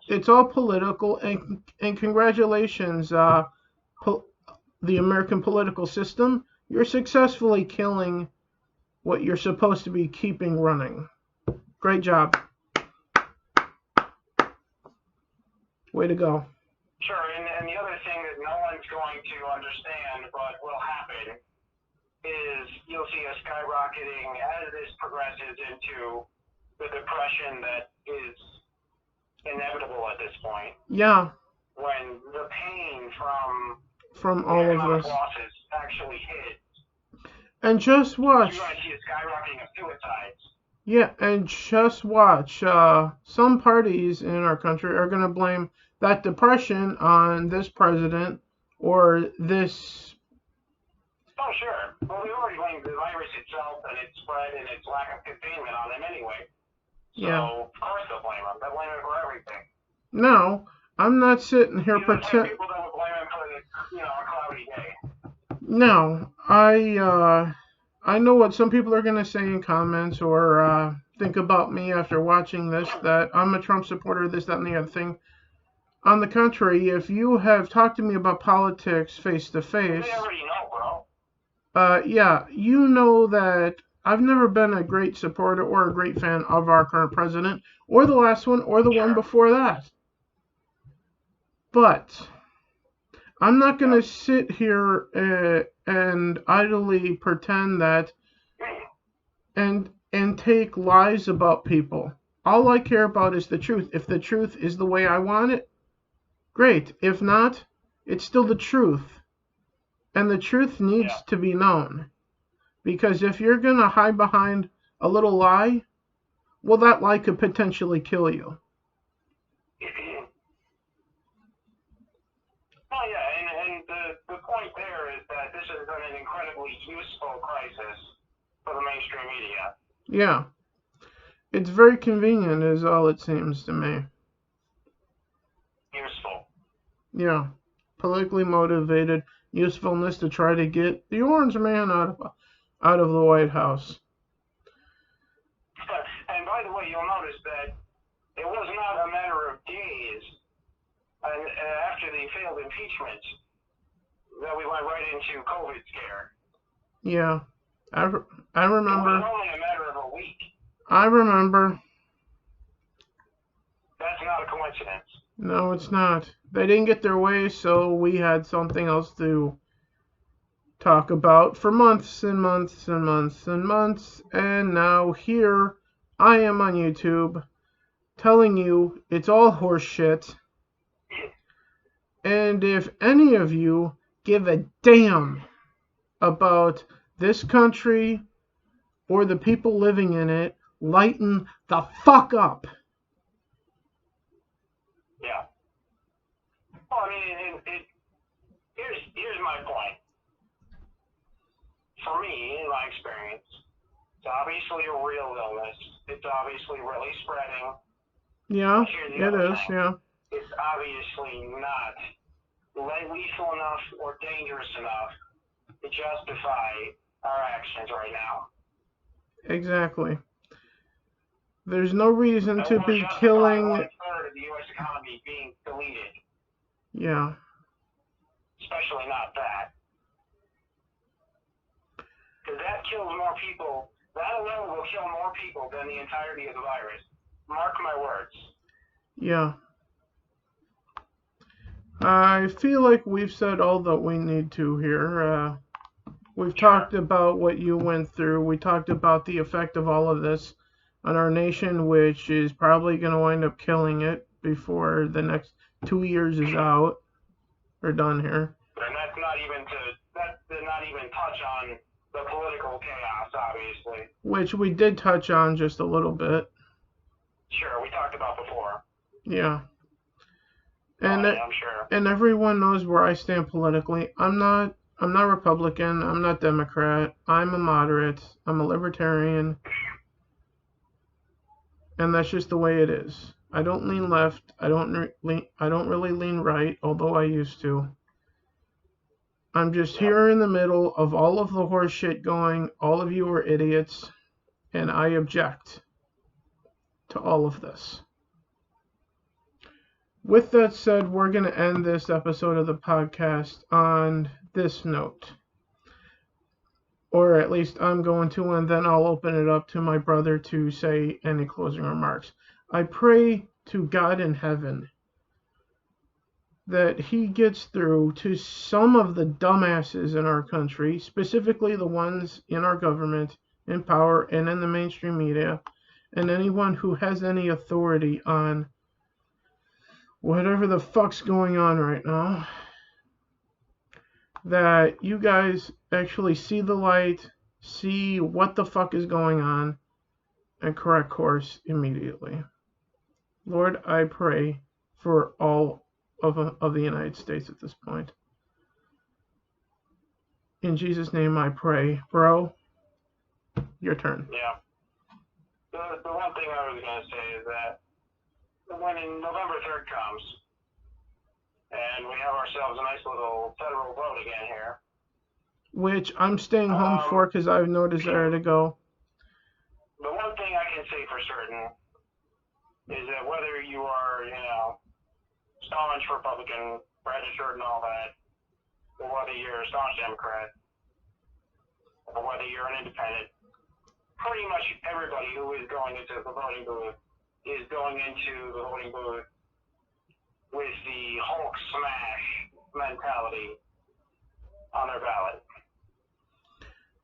It's all political, and congratulations, the American political system. You're successfully killing what you're supposed to be keeping running. Great job. Way to go. Sure, and the other thing that no one's going to understand, but will happen, is you'll see a skyrocketing as this progresses into the depression that is inevitable at this point. Yeah. When the pain from all of this losses actually hit. And just watch. You're going to see a skyrocketing of suicides. Yeah, and just watch. Some parties in our country are going to blame that depression on this president or this. Oh, sure. Well, we already blamed the virus itself and its spread and its lack of containment on them anyway. So, yeah. Of course they'll blame them. They'll blame him for everything. No, I'm not sitting here pretending. People that will blame him for a cloudy day. No, I know what some people are going to say in comments or think about me after watching this, that I'm a Trump supporter, this, that, and the other thing. On the contrary, if you have talked to me about politics face to face, they already know, bro. Yeah, you know that I've never been a great supporter or a great fan of our current president, or the last one, or the one before that. But I'm not going to sit here and idly pretend that and take lies about people. All I care about is the truth. If the truth is the way I want it, great. If not, it's still the truth. And the truth needs to be known. Because if you're going to hide behind a little lie, well, that lie could potentially kill you. Oh, yeah, and the point there is that this has been an incredibly useful crisis for the mainstream media. Yeah. It's very convenient is all it seems to me. Useful. Yeah. Politically motivated usefulness to try to get the orange man out of the White House. And by the way, you'll notice that it was not a matter of days after the failed impeachment that we went right into COVID scare. Yeah. I remember. It was only a matter of a week. I remember. That's not a coincidence. No, it's not. They didn't get their way, so we had something else to talk about for months and months and months and months. And now here I am on YouTube telling you it's all horseshit. And if any of you give a damn about this country or the people living in it, lighten the fuck up. Yeah. Well, I mean, here's my point. for me, in my experience, it's obviously a real illness. It's obviously really spreading. Yeah, Here's the it other is, thing. yeah. It's obviously not lethal enough or dangerous enough to justify our actions right now. Exactly. There's no reason That to will be justify killing. 1/3 of the U.S. economy being deleted. Yeah. Especially not that. Because that kills more people. That alone will kill more people than the entirety of the virus. Mark my words. Yeah. I feel like we've said all that we need to here. We've talked about what you went through. We talked about the effect of all of this on our nation, which is probably going to wind up killing it before the next 2 years is out or done here. And that's not even touch on the political chaos, obviously. Which we did touch on just a little bit. Sure, we talked about before. Yeah. And I'm sure. And everyone knows where I stand politically. I'm not Republican. I'm not Democrat. I'm a moderate. I'm a libertarian. And that's just the way it is. I don't lean left. I don't really lean right, although I used to. I'm just here in the middle of all of the horse shit going. All of you are idiots, and I object to all of this. With that said, we're going to end this episode of the podcast on this note. Or at least I'm going to, and then I'll open it up to my brother to say any closing remarks. I pray to God in heaven that he gets through to some of the dumbasses in our country, specifically the ones in our government, in power, and in the mainstream media, and anyone who has any authority on whatever the fuck's going on right now, that you guys actually see the light, see what the fuck is going on, and correct course immediately. Lord, I pray for all of the United States at this point. In Jesus' name I pray. Bro, your turn. Yeah. The one thing I was going to say is that when November 3rd comes, and we have ourselves a nice little federal vote again here. Which I'm staying home for because I have no desire to go. The one thing I can say for certain is that whether you are, staunch Republican, registered and all that, or whether you're a staunch Democrat, or whether you're an independent, pretty much everybody who is going into the voting booth is going into the voting booth with the Hulk smash mentality on their ballot.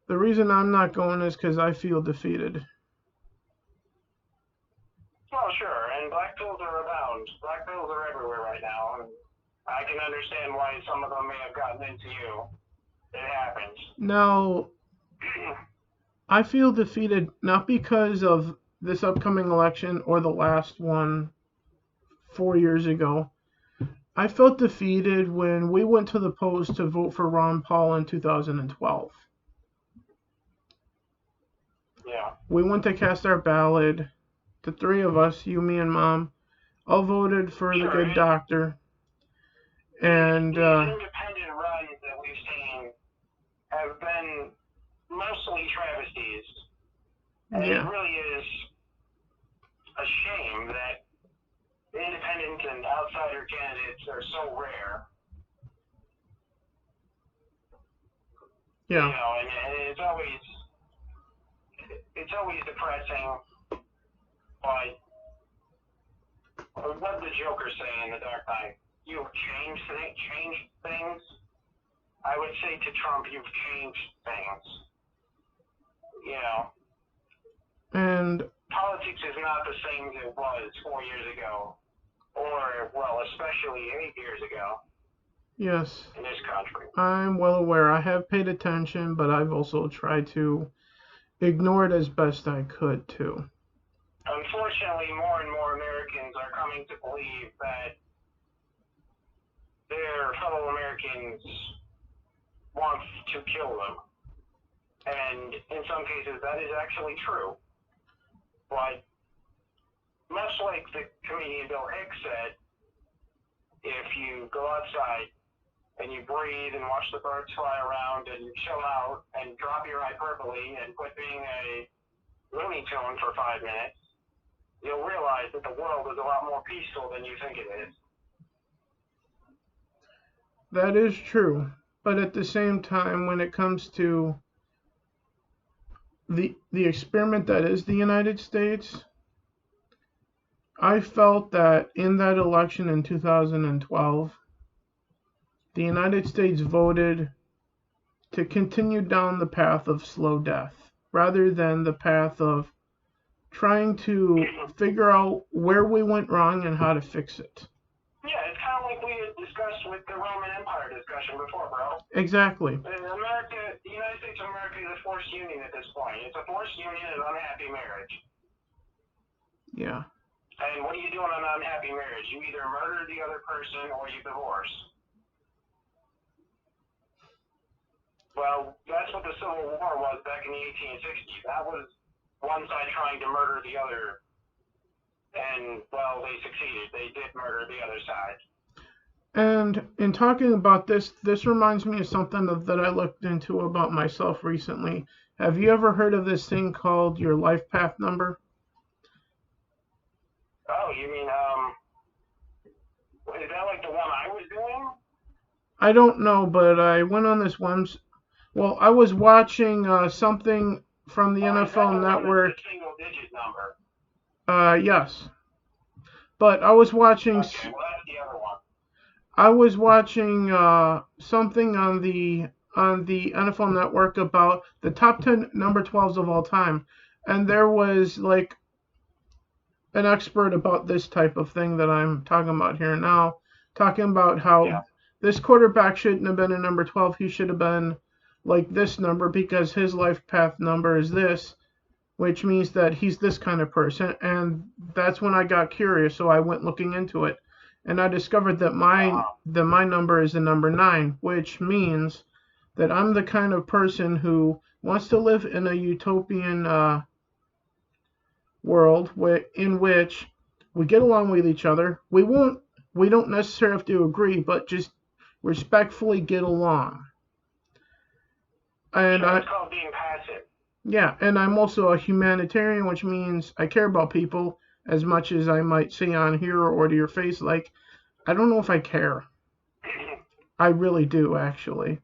The reason I'm not going is because I feel defeated. Well, sure, and black pills are abound. Black pills are everywhere right now, and I can understand why some of them may have gotten into you. It happens. Now, I feel defeated not because of this upcoming election or the last one 4 years ago. I felt defeated when we went to the polls to vote for Ron Paul in 2012. Yeah. We went to cast our ballot. The three of us, you, me, and Mom, all voted for the good doctor. And these independent runs that we've seen have been mostly travesties. And it really is a shame that independent and outsider candidates are so rare. Yeah. And it's always depressing. But what did the Joker say in The Dark Knight? You've changed things. I would say to Trump, you've changed things. And politics is not the same as it was 4 years ago, or, especially 8 years ago. Yes. In this country. I'm well aware. I have paid attention, but I've also tried to ignore it as best I could, too. Unfortunately, more and more Americans are coming to believe that their fellow Americans want to kill them. And in some cases, that is actually true. But much like the comedian Bill Hicks said, if you go outside and you breathe and watch the birds fly around and chill out and drop your hyperbole and quit being a Looney Tune for 5 minutes, you'll realize that the world is a lot more peaceful than you think it is. That is true. But at the same time, when it comes to the experiment that is the United States, I felt that in that election in 2012, the United States voted to continue down the path of slow death rather than the path of trying to figure out where we went wrong and how to fix it. Yeah, it's kind of like we had discussed with the Roman Empire discussion before, bro. Exactly. America, the United States of America is a forced union at this point. It's a forced union and unhappy marriage. Yeah. And what do you do in an unhappy marriage? You either murder the other person or you divorce. Well, that's what the Civil War was back in the 1860s. That was one side trying to murder the other. And, well, they succeeded. They did murder the other side. And in talking about this reminds me of something that I looked into about myself recently. Have you ever heard of this thing called your life path number? Oh, you mean, is that like the one I was doing? I don't know, but I went on this one. Well, I was watching something from the NFL Network. The single digit number. Yes. But I was watching. Okay, well, that's the other one. I was watching something on the NFL Network about the top 10 number 12s of all time, and there was like an expert about this type of thing that I'm talking about here now, talking about how this quarterback shouldn't have been a number 12. He should have been like this number because his life path number is this, which means that he's this kind of person. And that's when I got curious, so I went looking into it, and I discovered that my number is the number 9, which means that I'm the kind of person who wants to live in a utopian world in which we get along with each other. We don't necessarily have to agree, but just respectfully get along. And it's called being passive. Yeah, and I'm also a humanitarian, which means I care about people as much as I might say on here or to your face. Like, I don't know if I care. I really do, actually.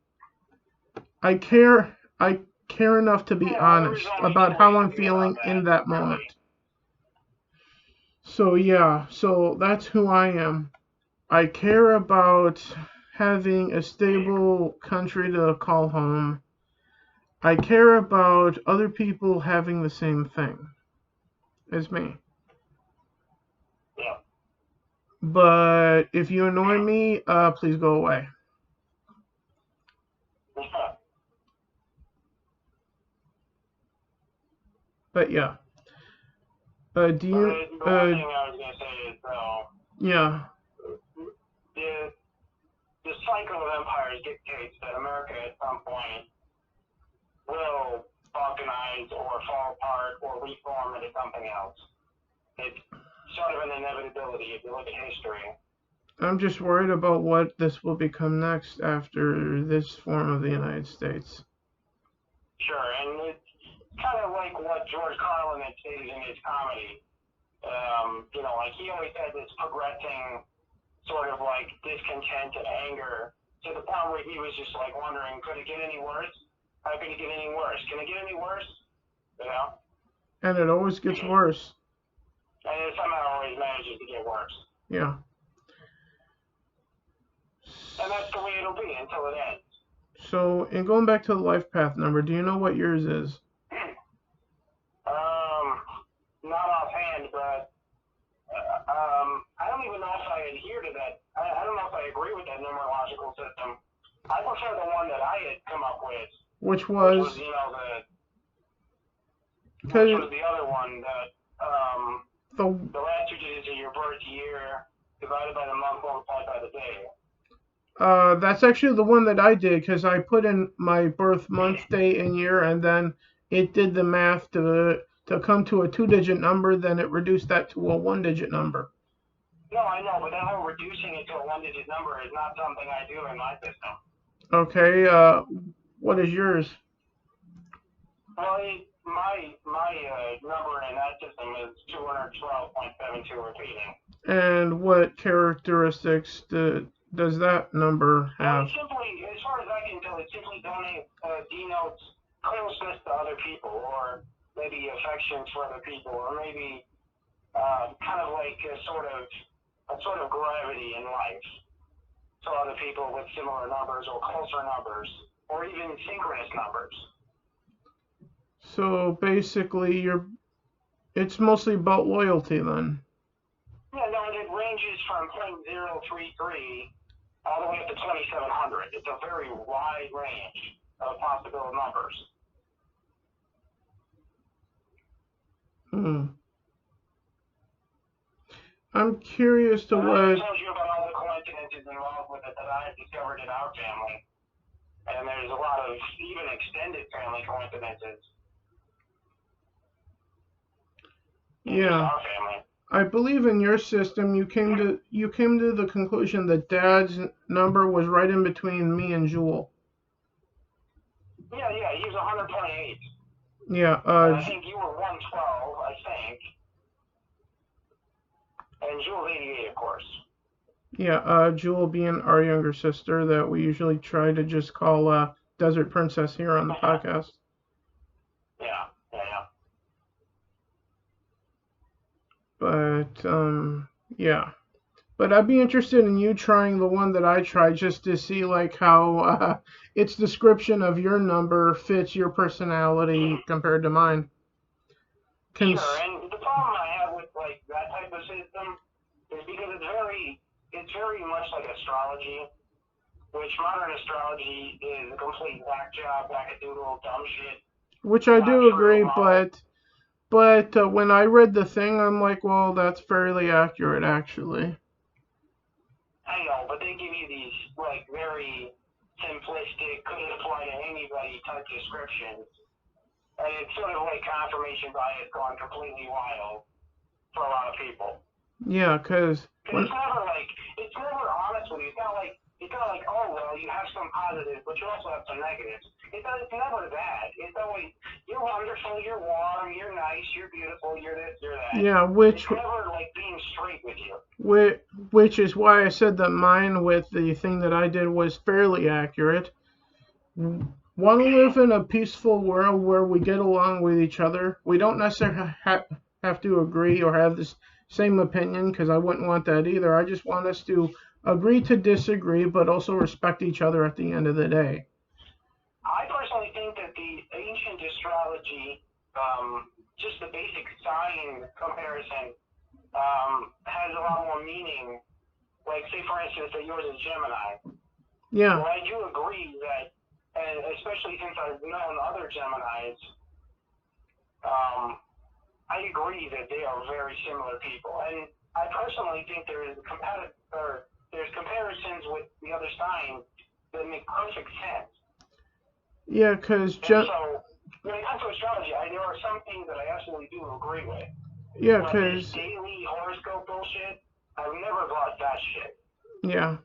I care enough to be honest about how I'm feeling in that moment. So yeah, so that's who I am. I care about having a stable country to call home. I care about other people having the same thing as me. Yeah. But if you annoy me, please go away. But yeah. Do you? The one thing I was gonna say is, yeah. The cycle of empires dictates that America at some point will balkanize or fall apart or reform into something else. It's sort of an inevitability if you look at history. I'm just worried about what this will become next after this form of the United States. Sure, and it's kind of like what George Carlin had stated in his comedy. Like he always had this progressing sort of like discontent and anger to the point where he was just like wondering, could it get any worse? How could it get any worse? Can it get any worse? And it always gets worse. And it somehow always manages to get worse. Yeah. And that's the way it'll be until it ends. So, in going back to the life path number, do you know what yours is? Not offhand, but I don't even know if I adhere to that. I don't know if I agree with that numerological system. I prefer the one that I had come up with. Which was which was the other one that the last 2 digits of your birth year divided by the month multiplied by the day. That's actually the one that I did because I put in my birth month, day, and year, and then it did the math to come to a two-digit number. Then it reduced that to a one-digit number. No, I know, but now reducing it to a one-digit number is not something I do in my system. Okay. What is yours? Well, my number in that system is 212.72 repeating. And what characteristics does that number Well, have? it simply, as far as I can tell, it simply denotes closeness to other people, or maybe affections for other people, or maybe kind of like a sort of gravity in life to other people with similar numbers or closer numbers, or even synchronous numbers. So basically, it's mostly about loyalty then. Yeah, no, and it ranges from 0.033 all the way up to 2700. It's a very wide range of possible numbers. I'm curious to And what. I told you about all the coincidences involved with it that I discovered in our family. And there's a lot of even extended family coincidences in just Yeah, our family. I believe in your system you came to the conclusion that Dad's number was right in between me and Jewel. Yeah, he was 100.8. Yeah. And I think you were 112, I think. And Jewel's 88, of course. Yeah. Jewel being our younger sister that we usually try to just call Desert Princess here on the podcast. Yeah. But yeah. But I'd be interested in you trying the one that I tried just to see like how its description of your number fits your personality compared to mine. Sure, and the problem I have with like that type of system is because it's very much like astrology, which modern astrology is a complete whack job, wackadoodle, dumb shit. Which I do agree, but when I read the thing, I'm like, well, that's fairly accurate actually. I know, but they give you these like very simplistic, could apply to anybody type descriptions, and it's sort of like confirmation bias gone completely wild for a lot of people. Yeah, because it's never honest with you. It's not like, oh well, you have some positives, but you also have some negatives. It's never that. It's always, you're wonderful, you're warm, you're nice, you're beautiful, you're this, you're that. Yeah, it's never like being straight with you. Which is why I said that mine with the thing that I did was fairly accurate. Want to live in a peaceful world where we get along with each other. We don't necessarily have to agree or have the same opinion, because I wouldn't want that either. I just want us to agree to disagree, but also respect each other at the end of the day. I personally think that the ancient astrology, just the basic sign comparison, has a lot more meaning. Like, say for instance, that yours is Gemini. Yeah. Well, I do agree that, and especially since I've known other Geminis, I agree that they are very similar people. And I personally think there's comparisons with the other signs that make perfect sense. Yeah, because so when it comes to astrology, there are some things that I absolutely do agree with. Yeah, because daily horoscope bullshit, I've never bought that shit. Yeah,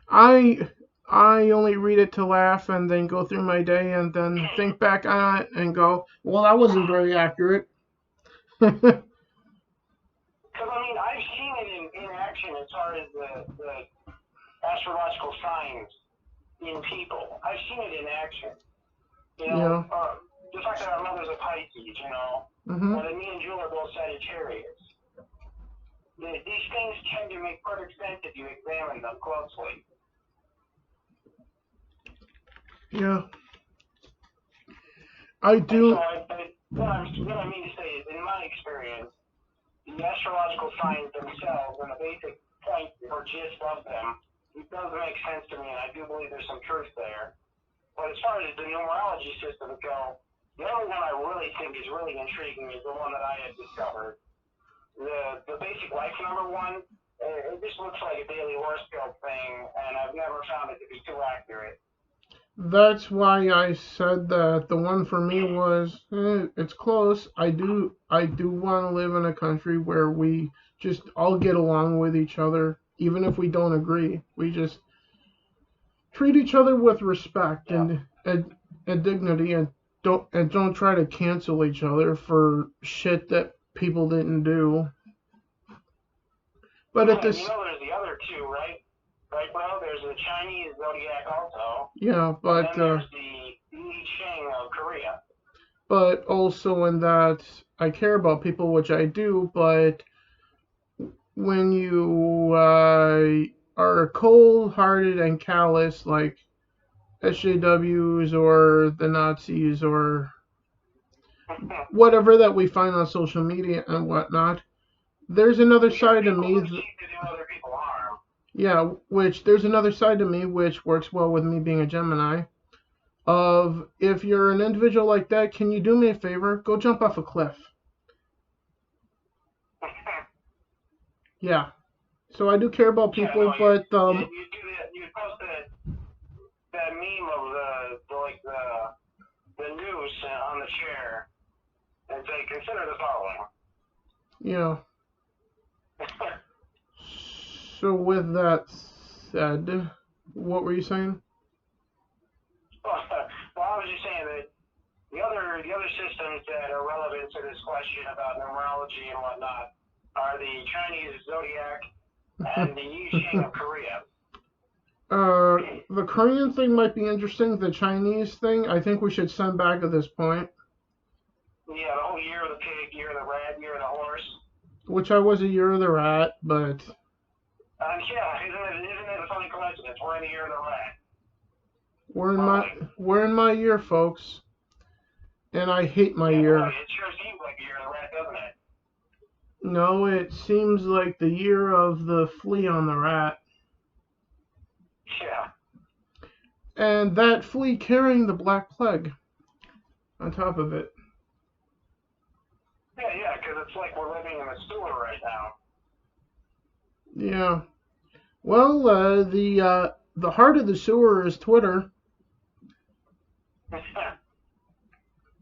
I only read it to laugh and then go through my day and then think back on it and go, well, that wasn't very accurate. Because I mean, I've seen it in action as far as the astrological signs in people. I've seen it in action. You know, the fact that our mother's a Pisces, you know, or that me and Jewel are both Sagittarius. These things tend to make perfect sense if you examine them closely. Yeah. I do. What I mean to say is, in my experience, the astrological signs themselves and the basic point or gist of them, it does make sense to me, and I do believe there's some truth there. But as far as the numerology system go, the only one I really think is really intriguing is the one that I had discovered. The basic life number one, it just looks like a daily horoscope thing, and I've never found it to be too accurate. That's why I said that the one for me was it's close. I do want to live in a country where we just all get along with each other, even if we don't agree. We just treat each other with respect Yeah. and dignity, and don't try to cancel each other for shit that people didn't do. But at this, there's the other two, right? Right, bro? There's the Chinese zodiac also. yeah, but and then there's the I Ching of Korea. But also in that I care about people, which I do, but when you are cold-hearted and callous, like SJWs or the Nazis or whatever that we find on social media and whatnot, there's another side of me. Yeah, which there's another side to me which works well with me being a Gemini. Of if you're an individual like that, can you do me a favor? Go jump off a cliff. Yeah. So I do care about people, no, but you post that meme of the noose on the chair and say, consider the following. Yeah. So with that said, what were you saying? Well, I was just saying that the other systems that are relevant to this question about numerology and whatnot are the Chinese zodiac and the I Ching of Korea. The Korean thing might be interesting. The Chinese thing, I think we should send back at this point. Yeah, the whole year of the pig, year of the rat, year of the horse. Which I was a year of the rat, but. Yeah, isn't it a funny coincidence? We're in the year of the rat. We're in my year, folks. And I hate my year. Boy, it sure seems like the year of the rat, doesn't it? No, it seems like the year of the flea on the rat. Yeah. And that flea carrying the Black Plague on top of it. Yeah, because it's like we're living in a sewer right now. Yeah. Well, the heart of the sewer is Twitter. Yeah,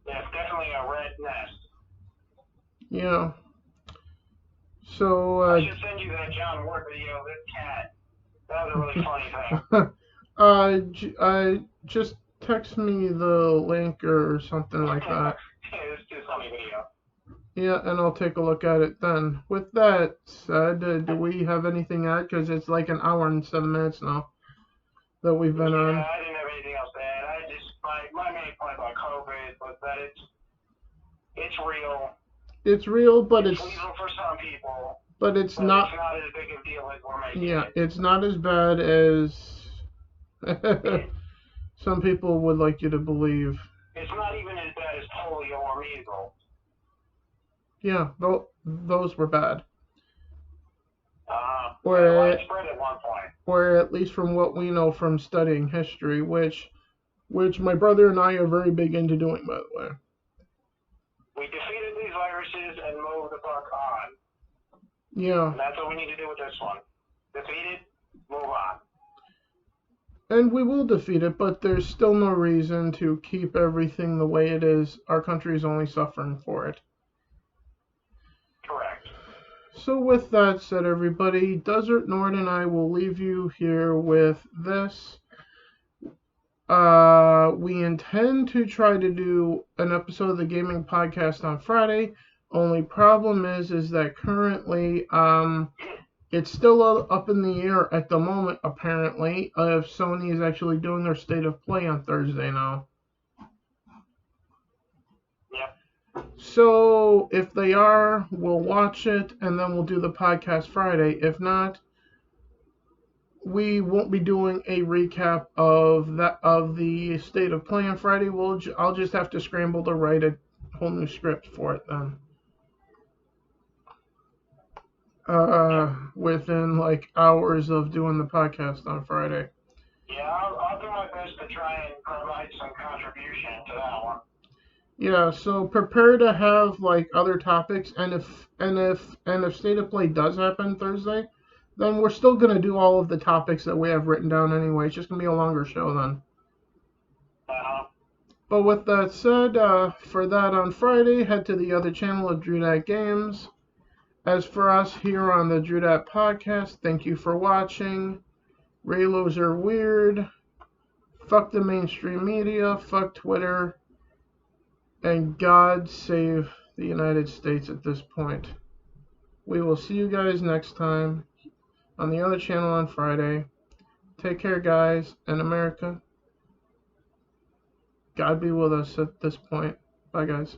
it's definitely a rat nest. Yeah. So. I should send you that John Ward video of this cat. That was a really funny thing. Just text me the link or something like that. It's a funny video. Yeah, and I'll take a look at it then. With that said, do we have anything to add? Because it's like an hour and 7 minutes now that we've been on. Yeah, I didn't have anything else to add. My main point about COVID was that it's real. It's real, but it's lethal for some people. But it's not as big a deal as we're making it. It's not as bad as some people would like you to believe. It's not even as bad as polio or measles. Yeah, those were bad. Or widespread at one point. Or at least from what we know from studying history, which my brother and I are very big into doing, by the way. We defeated these viruses and moved the fuck on. Yeah. And that's what we need to do with this one. Defeat it, move on. And we will defeat it, but there's still no reason to keep everything the way it is. Our country is only suffering for it. Correct. So with that said, everybody, Desertnord and I will leave you here with this. We intend to try to do an episode of the gaming podcast on Friday. Only problem is that currently, it's still up in the air at the moment, apparently, if Sony is actually doing their state of play on Thursday now. Yep. So, if they are, we'll watch it, and then we'll do the podcast Friday. If not, we won't be doing a recap of the state of play on Friday. I'll just have to scramble to write a whole new script for it then. Within like hours of doing the podcast on Friday. Yeah, I'll do my best to try and provide some contribution to that one. Yeah, so prepare to have like other topics, and if state of play does happen Thursday, Then we're still going to do all of the topics that we have written down anyway. It's just going to be a longer show then. But with that said, for that on Friday, head to the other channel of Drudat Games. As for us here on the Drudat Podcast, thank you for watching. Raylos are weird. Fuck the mainstream media. Fuck Twitter. And God save the United States at this point. We will see you guys next time on the other channel on Friday. Take care, guys, and America. God be with us at this point. Bye, guys.